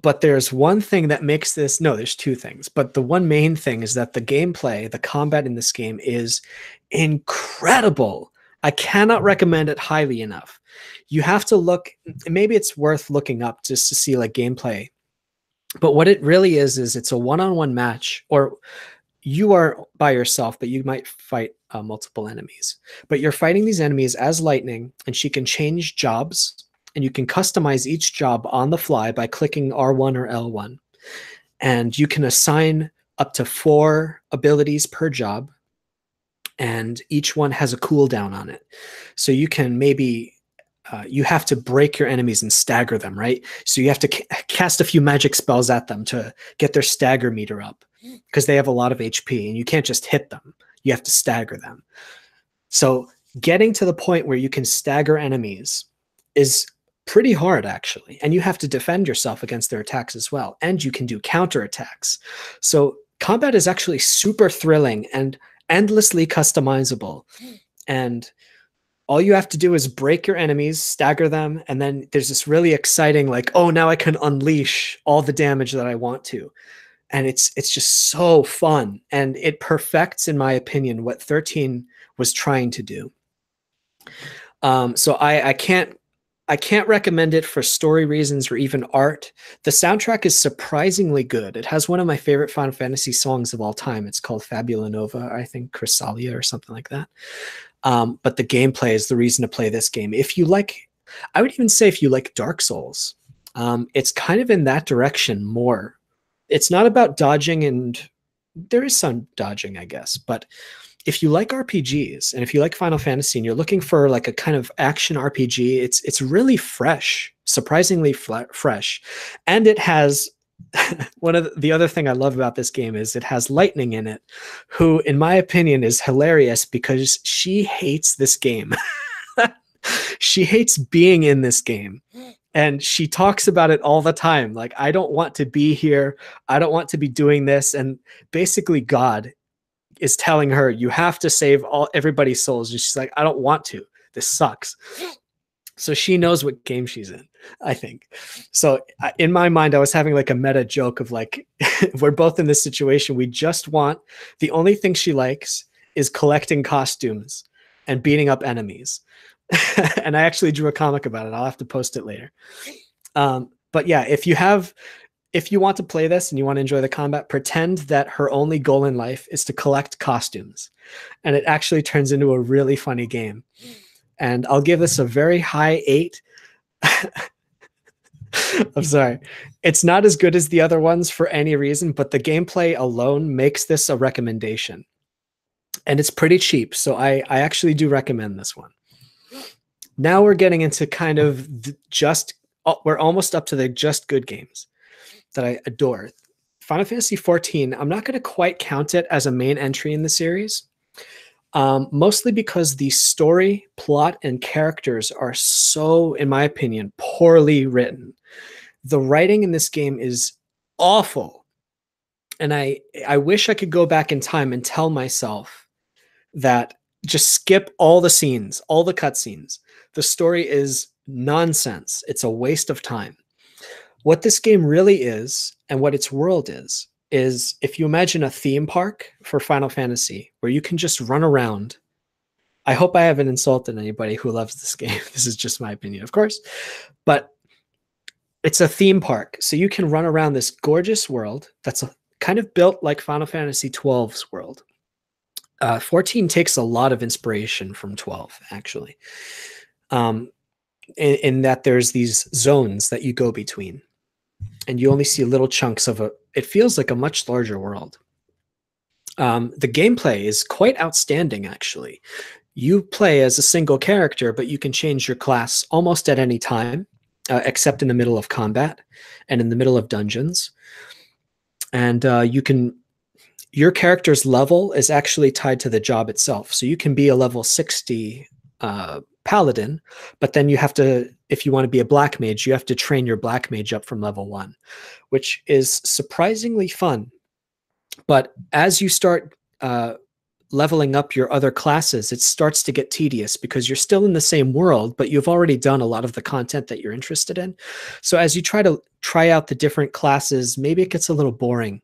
But there's one thing that makes this, no, there's two things. But the one main thing is that the gameplay, the combat in this game is incredible. I cannot recommend it highly enough. You have to look, maybe it's worth looking up just to see like gameplay. But what it really is it's a one-on-one match, or you are by yourself, but you might fight multiple enemies. But you're fighting these enemies as Lightning, and she can change jobs, and you can customize each job on the fly by clicking R1 or L1. And you can assign up to 4 abilities per job, and each one has a cooldown on it. So you can maybe, you have to break your enemies and stagger them, right? So you have to cast a few magic spells at them to get their stagger meter up, because they have a lot of HP, and you can't just hit them. You have to stagger them. So getting to the point where you can stagger enemies is pretty hard, actually. And you have to defend yourself against their attacks as well. And you can do counter attacks. So combat is actually super thrilling and endlessly customizable. And all you have to do is break your enemies, stagger them, and then there's this really exciting, like, oh, now I can unleash all the damage that I want to. And it's just so fun. And it perfects, in my opinion, what 13 was trying to do. So I can't recommend it for story reasons or even art. The soundtrack is surprisingly good. It has one of my favorite Final Fantasy songs of all time. It's called Fabula Nova, I think Chrysalia or something like that. But the gameplay is the reason to play this game. If you like, I would even say if you like Dark Souls, it's kind of in that direction more. It's not about dodging, and there is some dodging, I guess, but if you like RPGs and if you like Final Fantasy and you're looking for like a kind of action RPG, it's really fresh, surprisingly fresh. And it has one of the other thing I love about this game is it has Lightning in it, who in my opinion is hilarious because she hates this game. She hates being in this game. And she talks about it all the time. Like, I don't want to be here. I don't want to be doing this. And basically God is telling her, you have to save everybody's souls. And she's like, I don't want to. This sucks. So she knows what game she's in, I think. So in my mind, I was having like a meta joke of like, we're both in this situation. We just want, the only thing she likes is collecting costumes and beating up enemies. And I actually drew a comic about it. I'll have to post it later. But yeah, if you want to play this and you want to enjoy the combat, pretend that her only goal in life is to collect costumes. And it actually turns into a really funny game. And I'll give this a very high 8. I'm sorry. It's not as good as the other ones for any reason, but the gameplay alone makes this a recommendation. And it's pretty cheap. So I actually do recommend this one. Now we're getting into kind of we're almost up to the just good games that I adore. Final Fantasy XIV, I'm not going to quite count it as a main entry in the series, mostly because the story, plot, and characters are so, in my opinion, poorly written. The writing in this game is awful. And I wish I could go back in time and tell myself that just skip all the scenes, all the cutscenes. The story is nonsense. It's a waste of time. What this game really is, and what its world is if you imagine a theme park for Final Fantasy where you can just run around. I hope I haven't insulted anybody who loves this game. This is just my opinion, of course. But it's a theme park. So you can run around this gorgeous world that's kind of built like Final Fantasy XII's world. 14 takes a lot of inspiration from 12, actually. In that there's these zones that you go between. And you only see little chunks of it feels like a much larger world. The gameplay is quite outstanding, actually. You play as a single character, but you can change your class almost at any time, except in the middle of combat and in the middle of dungeons. And your character's level is actually tied to the job itself. So you can be a level 60 paladin, but then you have to, if you want to be a black mage, you have to train your black mage up from level 1, which is surprisingly fun. But as you start leveling up your other classes, it starts to get tedious because you're still in the same world, but you've already done a lot of the content that you're interested in. So as you try out the different classes, maybe it gets a little boring.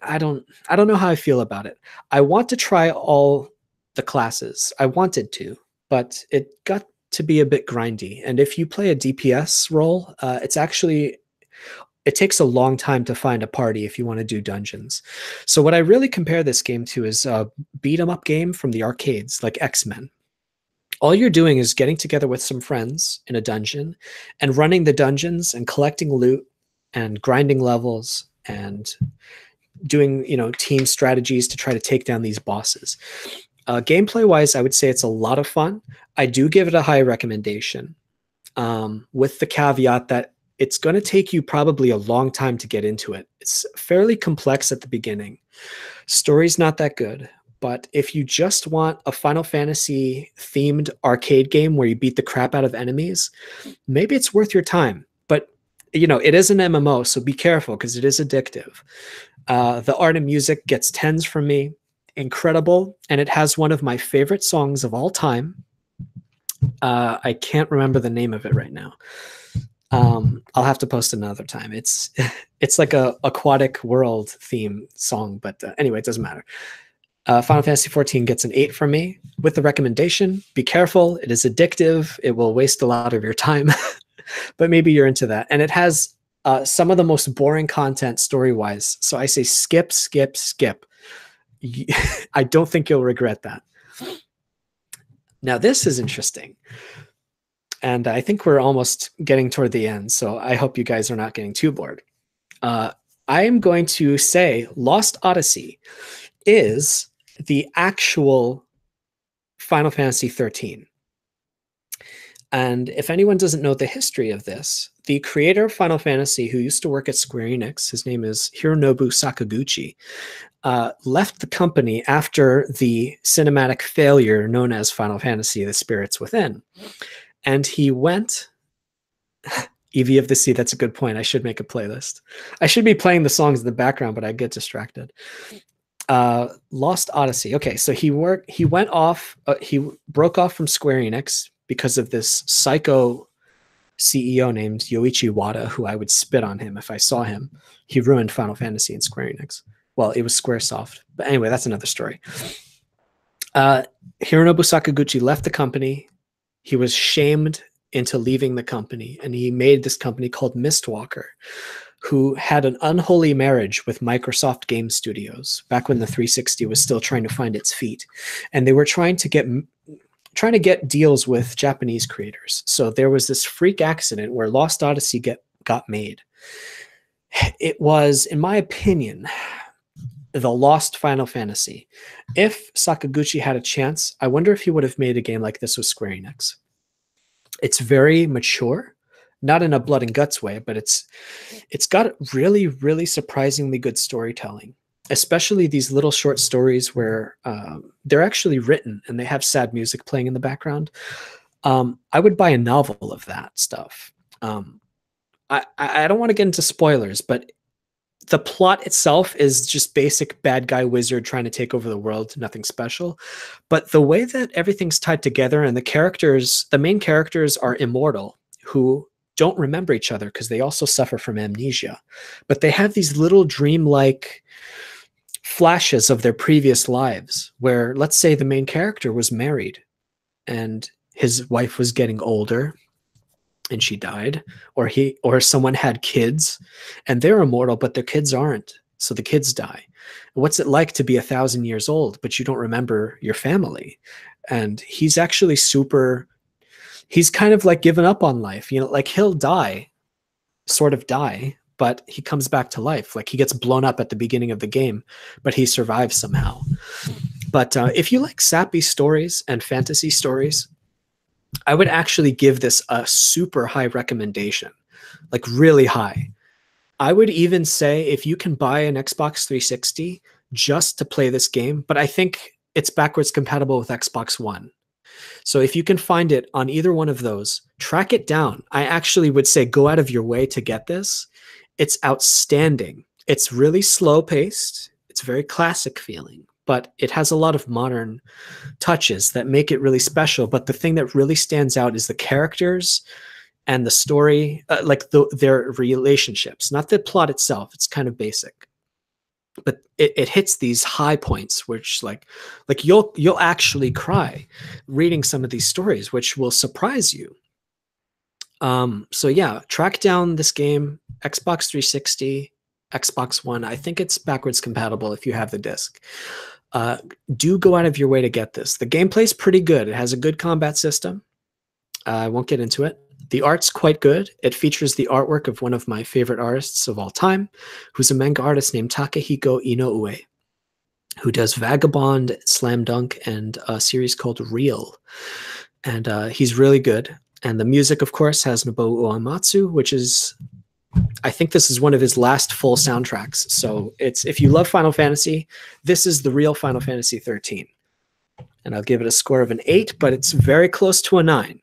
I don't know how I feel about it. I want to try all the classes. I wanted to, but it got to be a bit grindy. And if you play a DPS role, it takes a long time to find a party if you want to do dungeons. So what I really compare this game to is a beat 'em up game from the arcades, like X-Men. All you're doing is getting together with some friends in a dungeon and running the dungeons and collecting loot and grinding levels and doing, team strategies to try to take down these bosses. Gameplay wise, I would say it's a lot of fun. I do give it a high recommendation, with the caveat that it's going to take you probably a long time to get into it. It's fairly complex at the beginning. Story's not that good, but if you just want a Final Fantasy themed arcade game where you beat the crap out of enemies, maybe it's worth your time. But it is an MMO, so be careful because it is addictive. The art and music gets 10s from me. Incredible. And it has one of my favorite songs of all time. I can't remember the name of it right now. I'll have to post another time. It's it's like a aquatic world theme song, but anyway, it doesn't matter. Final Fantasy XIV gets an 8 from me with the recommendation. Be careful. It is addictive. It will waste a lot of your time, but maybe you're into that. And it has some of the most boring content story-wise. So I say skip, skip, skip. I don't think you'll regret that. Now, this is interesting. And I think we're almost getting toward the end, so I hope you guys are not getting too bored. I am going to say Lost Odyssey is the actual Final Fantasy XIII. And if anyone doesn't know the history of this, the creator of Final Fantasy, who used to work at Square Enix, his name is Hironobu Sakaguchi, left the company after the cinematic failure known as Final Fantasy: The Spirits Within. And he went, Eevee of the Sea, that's a good point. I should make a playlist. I should be playing the songs in the background, but I get distracted. Lost Odyssey. Okay, so he went off, he broke off from Square Enix because of this psycho CEO named Yoichi Wada, who I would spit on him if I saw him. He ruined Final Fantasy and Square Enix. Well, it was Squaresoft. But anyway, that's another story. Hironobu Sakaguchi left the company. He was shamed into leaving the company, and he made this company called Mistwalker, who had an unholy marriage with Microsoft Game Studios back when the 360 was still trying to find its feet. And they were trying to get deals with Japanese creators. So there was this freak accident where Lost Odyssey got made. It was, in my opinion, the lost Final Fantasy. If Sakaguchi had a chance, I wonder if he would have made a game like this with Square Enix. It's very mature, not in a blood and guts way, but it's got really, really surprisingly good storytelling, especially these little short stories where they're actually written and they have sad music playing in the background. I would buy a novel of that stuff. I don't want to get into spoilers, but the plot itself is just basic bad guy wizard trying to take over the world, nothing special. But the way that everything's tied together and the main characters are immortal who don't remember each other because they also suffer from amnesia. But they have these little dreamlike flashes of their previous lives where, let's say, the main character was married and his wife was getting older and she died, or someone had kids and they're immortal, but their kids aren't. So the kids die. What's it like to be 1,000 years old, but you don't remember your family? And he's actually he's kind of like given up on life, like he'll sort of die, but he comes back to life. Like he gets blown up at the beginning of the game, but he survives somehow. But if you like sappy stories and fantasy stories, I would actually give this a super high recommendation, like really high. I would even say if you can buy an Xbox 360 just to play this game, but I think it's backwards compatible with Xbox One. So if you can find it on either one of those, track it down. I actually would say go out of your way to get this. It's outstanding. It's really slow paced. It's very classic feeling, but it has a lot of modern touches that make it really special. But the thing that really stands out is the characters and the story, their relationships, not the plot itself. It's kind of basic, but it hits these high points, which like you'll actually cry reading some of these stories, which will surprise you. So yeah, track down this game, Xbox 360, Xbox One. I think it's backwards compatible if you have the disc. Do go out of your way to get this. The gameplay's pretty good. It has a good combat system. I won't get into it. The art's quite good. It features the artwork of one of my favorite artists of all time, who's a manga artist named Takehiko Inoue, who does Vagabond, Slam Dunk, and a series called Real. And he's really good. And the music, of course, has Nobuo Uematsu, which is, I think this is one of his last full soundtracks. So if you love Final Fantasy, this is the real Final Fantasy 13. And I'll give it a score of an 8, but it's very close to a 9.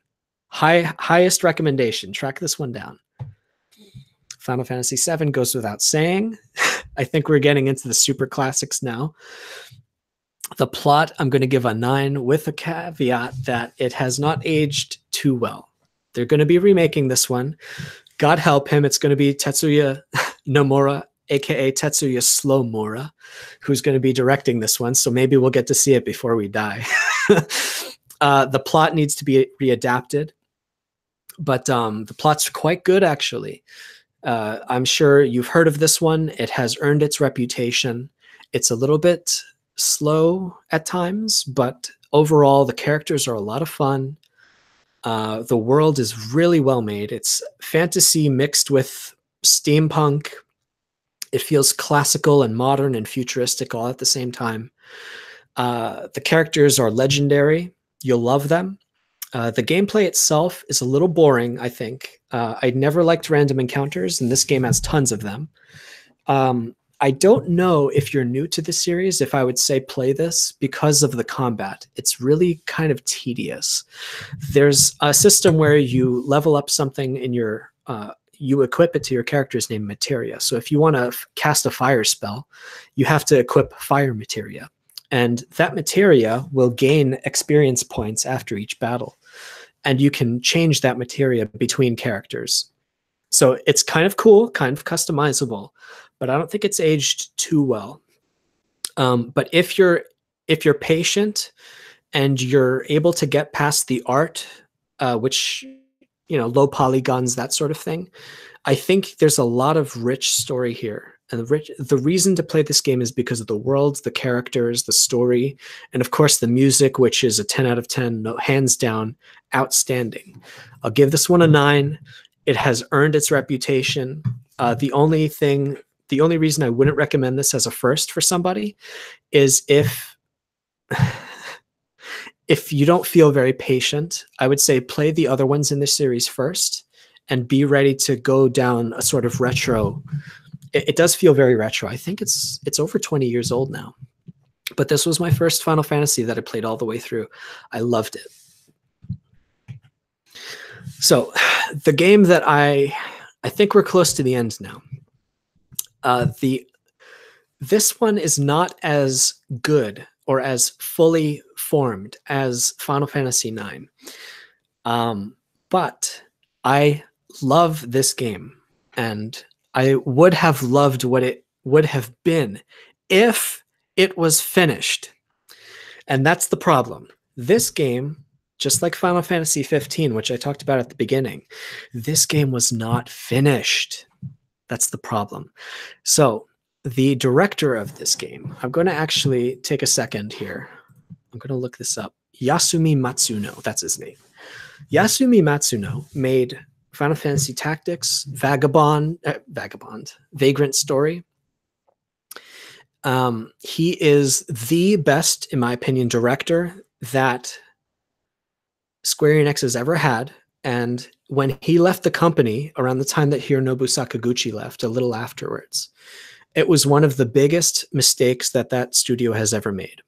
Highest recommendation. Track this one down. Final Fantasy VII goes without saying. I think we're getting into the super classics now. The plot, I'm going to give a 9 with a caveat that it has not aged too well. They're going to be remaking this one. God help him, it's going to be Tetsuya Nomura, aka Tetsuya Slowmura, who's going to be directing this one. So maybe we'll get to see it before we die. The plot needs to be readapted, but the plot's quite good, actually. I'm sure you've heard of this one. It has earned its reputation. It's a little bit slow at times, but overall, the characters are a lot of fun. The world is really well made. It's fantasy mixed with steampunk. It feels classical and modern and futuristic all at the same time. The characters are legendary. You'll love them. The gameplay itself is a little boring, I think. I never liked random encounters, and this game has tons of them. I don't know if you're new to the series, if I would say play this because of the combat. It's really kind of tedious. There's a system where you level up something in your, you equip it to your character's name materia. So if you want to cast a fire spell, you have to equip fire materia. And that materia will gain experience points after each battle. And you can change that materia between characters. So it's kind of cool, kind of customizable, but I don't think it's aged too well. But if you're patient and you're able to get past the art, which, you know, low polygons, that sort of thing, I think there's a lot of rich story here. And the reason to play this game is because of the world, the characters, the story, and of course the music, which is a 10 out of 10, hands down, outstanding. I'll give this one a 9. It has earned its reputation. The only reason I wouldn't recommend this as a first for somebody is if you don't feel very patient. I would say play the other ones in this series first and be ready to go down a sort of retro. It does feel very retro. I think it's over 20 years old now. But this was my first Final Fantasy that I played all the way through. I loved it. So the game that I think we're close to the end now. This one is not as good or as fully formed as Final Fantasy IX. But I love this game, and I would have loved what it would have been if it was finished. And that's the problem. This game, just like Final Fantasy 15, which I talked about at the beginning, this game was not finished. That's the problem. So the director of this game, I'm going to actually take a second here. I'm going to look this up. Yasumi Matsuno, that's his name. Yasumi Matsuno made Final Fantasy Tactics, Vagrant Story. He is the best, in my opinion, director that Square Enix has ever had. And when he left the company around the time that Hironobu Sakaguchi left, a little afterwards, it was one of the biggest mistakes that studio has ever made.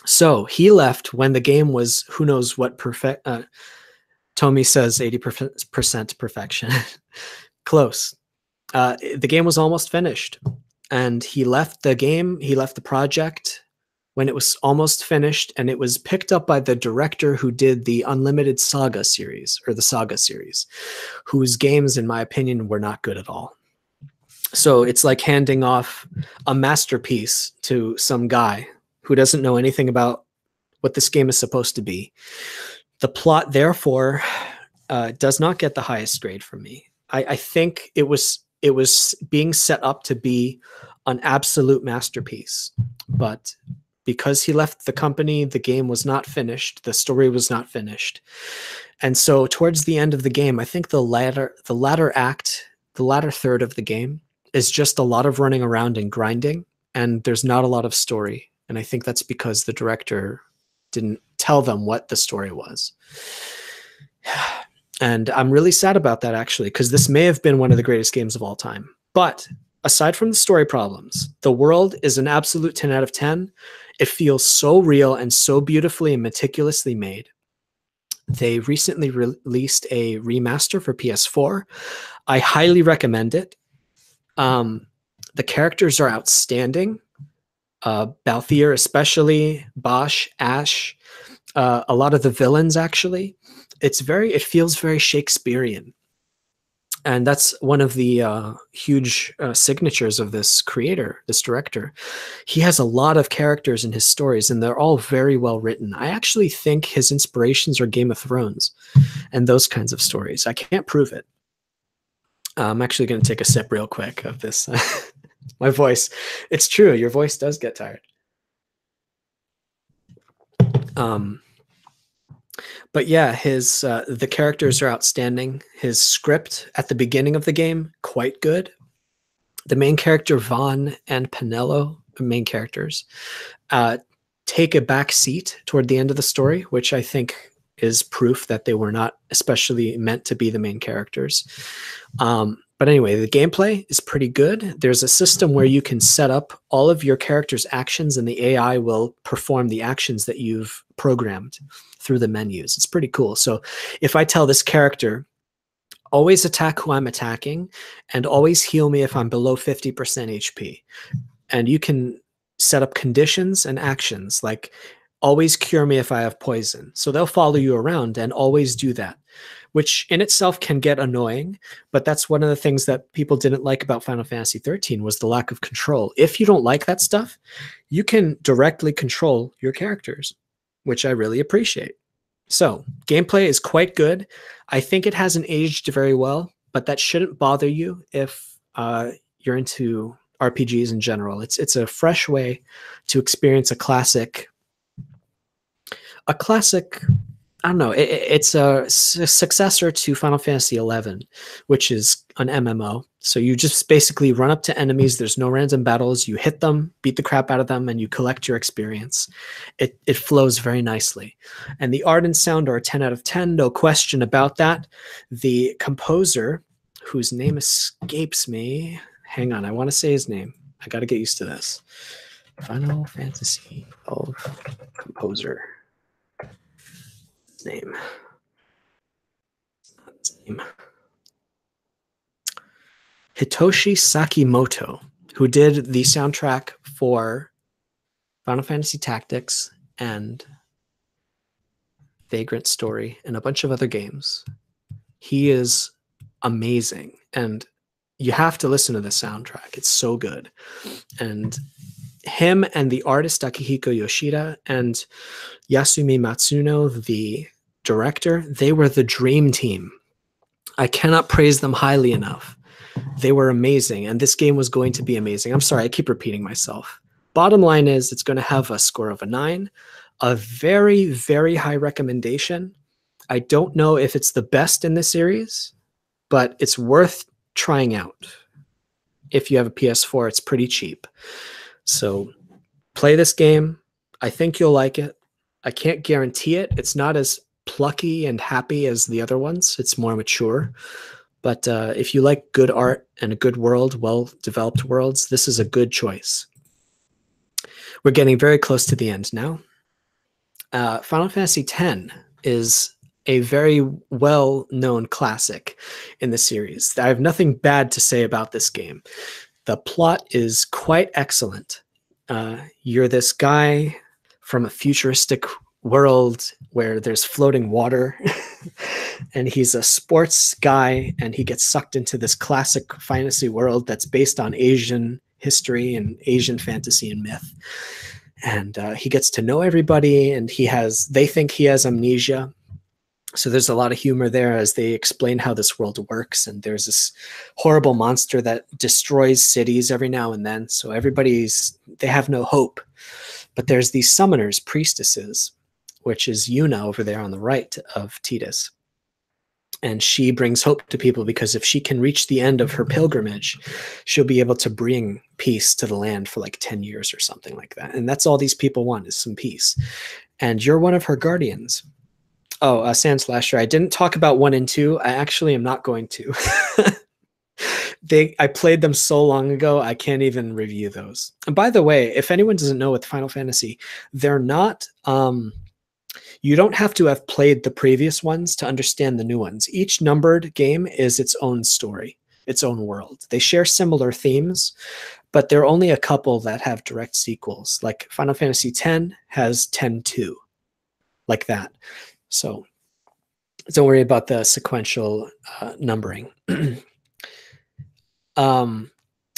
So he left when the game was who knows what perfect. Tomy says 80% perfection. Close. The game was almost finished. And he left the game, he left the project when it was almost finished, and it was picked up by the director who did the Unlimited Saga series, or the Saga series, whose games, in my opinion, were not good at all. So it's like handing off a masterpiece to some guy who doesn't know anything about what this game is supposed to be. The plot, therefore, does not get the highest grade from me. I think it was being set up to be an absolute masterpiece, but because he left the company, the game was not finished, the story was not finished, and so towards the end of the game, I think the latter third of the game is just a lot of running around and grinding, and there's not a lot of story. And I think that's because the director didn't tell them what the story was. And I'm really sad about that, actually, because this may have been one of the greatest games of all time. But aside from the story problems, the world is an absolute 10 out of 10. It feels so real and so beautifully and meticulously made. They recently released a remaster for PS4. I highly recommend it. The characters are outstanding. Balthier especially, Bosch, Ash, a lot of the villains actually. It feels very Shakespearean. And that's one of the huge signatures of this creator, this director. He has a lot of characters in his stories, and they're all very well written. I actually think his inspirations are Game of Thrones and those kinds of stories. I can't prove it. I'm actually going to take a sip real quick of this. My voice. It's true. Your voice does get tired. But yeah, his the characters are outstanding. His script at the beginning of the game, quite good. The main character Vaughn and Penello, the main characters, take a back seat toward the end of the story, which I think is proof that they were not especially meant to be the main characters. But anyway, the gameplay is pretty good. There's a system where you can set up all of your character's actions, and the AI will perform the actions that you've programmed through the menus. It's pretty cool. So if I tell this character, always attack who I'm attacking, and always heal me if I'm below 50% HP, and you can set up conditions and actions like always cure me if I have poison. So they'll follow you around and always do that, which in itself can get annoying, but that's one of the things that people didn't like about Final Fantasy 13 was the lack of control. If you don't like that stuff, you can directly control your characters, which I really appreciate. So gameplay is quite good. I think it hasn't aged very well, but that shouldn't bother you if you're into RPGs in general. It's a fresh way to experience a classic, I don't know, it's a successor to Final Fantasy XI, which is an MMO. So you just basically run up to enemies. There's no random battles. You hit them, beat the crap out of them, and you collect your experience. It flows very nicely. And the art and sound are a 10 out of 10, no question about that. The composer, whose name escapes me, hang on, I want to say his name. I got to get used to this. Final Fantasy of composer. Name. Hitoshi Sakimoto, who did the soundtrack for Final Fantasy Tactics and Vagrant Story and a bunch of other games. He is amazing, and you have to listen to the soundtrack. It's so good. And him and the artist Akihiko Yoshida and Yasumi Matsuno, the director, they were the dream team. I cannot praise them highly enough. They were amazing, and this game was going to be amazing. I'm sorry, I keep repeating myself. Bottom line is it's going to have a score of a 9, a very, very high recommendation. I don't know if it's the best in the series, but it's worth trying out. If you have a PS4, it's pretty cheap. So play this game. I think you'll like it. I can't guarantee it. It's not as plucky and happy as the other ones. It's more mature. But if you like good art and a good world, well-developed worlds, this is a good choice. We're getting very close to the end now. Final Fantasy X is a very well-known classic in the series. I have nothing bad to say about this game. The plot is quite excellent. You're this guy from a futuristic world where there's floating water, and he's a sports guy, and he gets sucked into this classic fantasy world that's based on Asian history and Asian fantasy and myth. And he gets to know everybody, and they think he has amnesia. So there's a lot of humor there as they explain how this world works. And there's this horrible monster that destroys cities every now and then. So they have no hope. But there's these summoners, priestesses, which is Yuna over there on the right of Tidus. And she brings hope to people because if she can reach the end of her pilgrimage, she'll be able to bring peace to the land for like 10 years or something like that. And that's all these people want, is some peace. And you're one of her guardians. Oh, Sandslasher, I didn't talk about 1 and 2. I actually am not going to. I played them so long ago, I can't even review those. And by the way, if anyone doesn't know with Final Fantasy, they're not... you don't have to have played the previous ones to understand the new ones. Each numbered game is its own story, its own world. They share similar themes, but there are only a couple that have direct sequels. Like Final Fantasy X has 10-2, like that. So don't worry about the sequential numbering.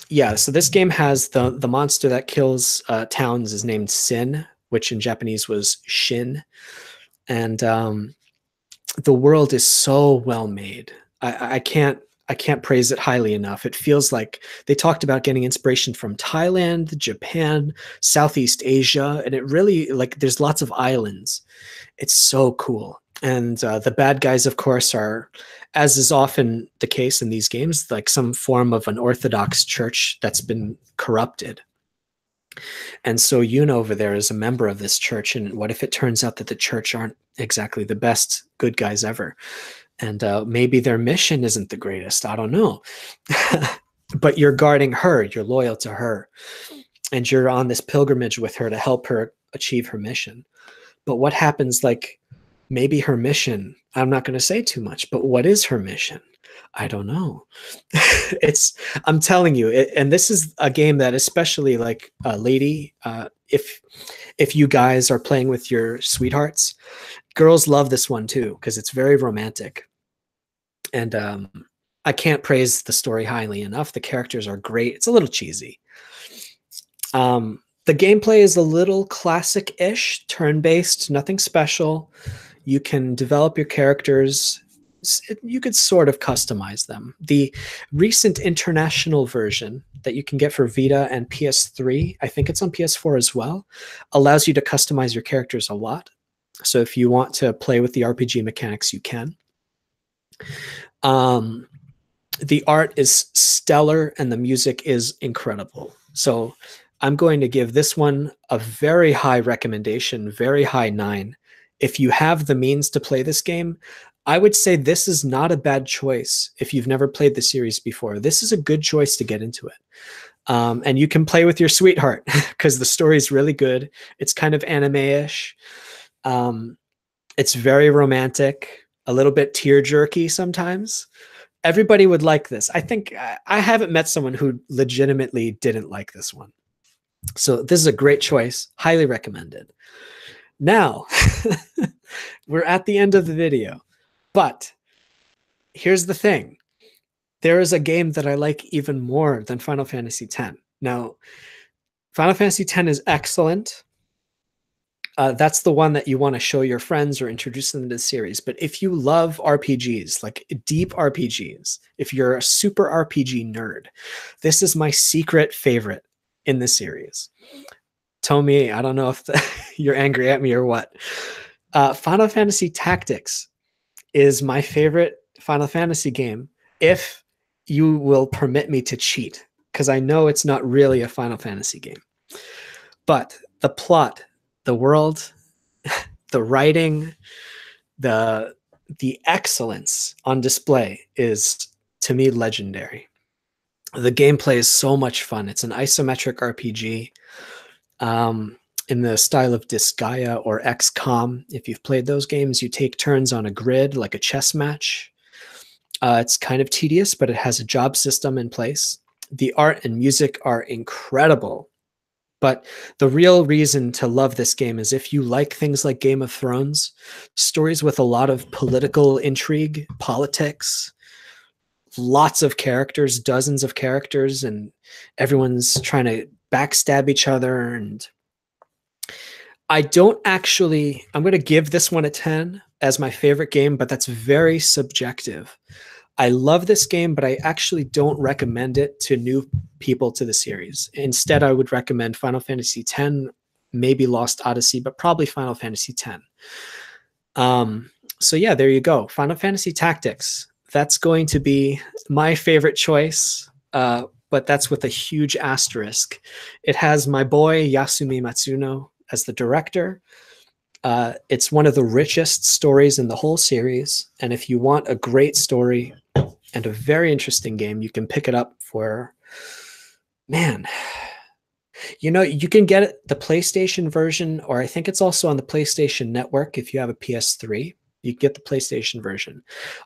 Yeah, so this game has the monster that kills towns is named Sin, which in Japanese was Shin. And the world is so well made. I can't praise it highly enough. It feels like they talked about getting inspiration from Thailand, Japan, Southeast Asia, and it really, like, there's lots of islands. It's so cool. And the bad guys, of course, are, as is often the case in these games, like some form of an Orthodox church that's been corrupted. And so Yuna over there is a member of this church. And what if it turns out that the church aren't exactly the best good guys ever? And maybe their mission isn't the greatest. I don't know. But you're guarding her. You're loyal to her. And you're on this pilgrimage with her to help her achieve her mission. But what happens, like, maybe her mission, I'm not going to say too much, but what is her mission? I don't know. I'm telling you, and this is a game that, especially like lady, if you guys are playing with your sweethearts, girls love this one too, because it's very romantic. And I can't praise the story highly enough. The characters are great. It's a little cheesy. The gameplay is a little classic-ish, turn-based, nothing special. You can develop your characters. You could sort of customize them. The recent international version that you can get for Vita and PS3, I think it's on PS4 as well, allows you to customize your characters a lot. So if you want to play with the RPG mechanics, you can. The art is stellar and the music is incredible. So I'm going to give this one a very high recommendation, very high 9. If you have the means to play this game, I would say this is not a bad choice if you've never played the series before. This is a good choice to get into it. And you can play with your sweetheart because the story is really good. It's kind of anime-ish. It's very romantic, a little bit tear-jerky sometimes. Everybody would like this. I think I haven't met someone who legitimately didn't like this one. So this is a great choice. Highly recommended. Now, we're at the end of the video. But here's the thing. There is a game that I like even more than Final Fantasy X. Now, Final Fantasy X is excellent. That's the one that you want to show your friends or introduce them to the series. But if you love RPGs, like deep RPGs, if you're a super RPG nerd, this is my secret favorite in the series. Tomi, I don't know if you're angry at me or what. Final Fantasy Tactics is my favorite Final Fantasy game, if you will permit me to cheat, because I know it's not really a Final Fantasy game. But the plot, the world, the writing, the excellence on display is, to me, legendary. The gameplay is so much fun. It's an isometric RPG in the style of Disgaea or XCOM. If you've played those games, you take turns on a grid like a chess match. It's kind of tedious, but it has a job system in place. The art and music are incredible. But the real reason to love this game is if you like things like Game of Thrones, stories with a lot of political intrigue, politics, lots of characters, dozens of characters, and everyone's trying to backstab each other. And I'm going to give this one a 10 as my favorite game, but that's very subjective. I love this game, but I actually don't recommend it to new people to the series. Instead, I would recommend Final Fantasy X, maybe Lost Odyssey, but probably Final Fantasy X. So yeah, there you go. Final Fantasy Tactics. That's going to be my favorite choice, but that's with a huge asterisk. It has my boy Yasumi Matsuno as the director. It's one of the richest stories in the whole series. And if you want a great story and a very interesting game, you can pick it up for, man, you know, you can get it, the PlayStation version, or I think it's also on the PlayStation Network if you have a PS3. You get the PlayStation version.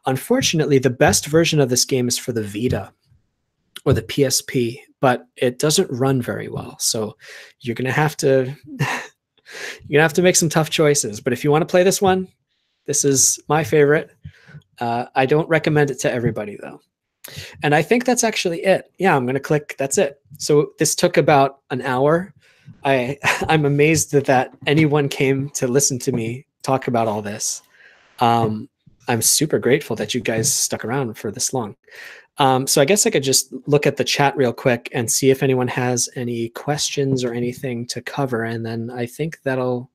Unfortunately, the best version of this game is for the Vita or the PSP, but it doesn't run very well. So you're gonna have to make some tough choices. But if you want to play this one, this is my favorite. I don't recommend it to everybody though. And I think that's actually it. Yeah, I'm gonna click. That's it. So this took about an hour. I'm amazed that anyone came to listen to me talk about all this. I'm super grateful that you guys stuck around for this long. So I guess I could just look at the chat real quick and see if anyone has any questions or anything to cover. And then I think that'll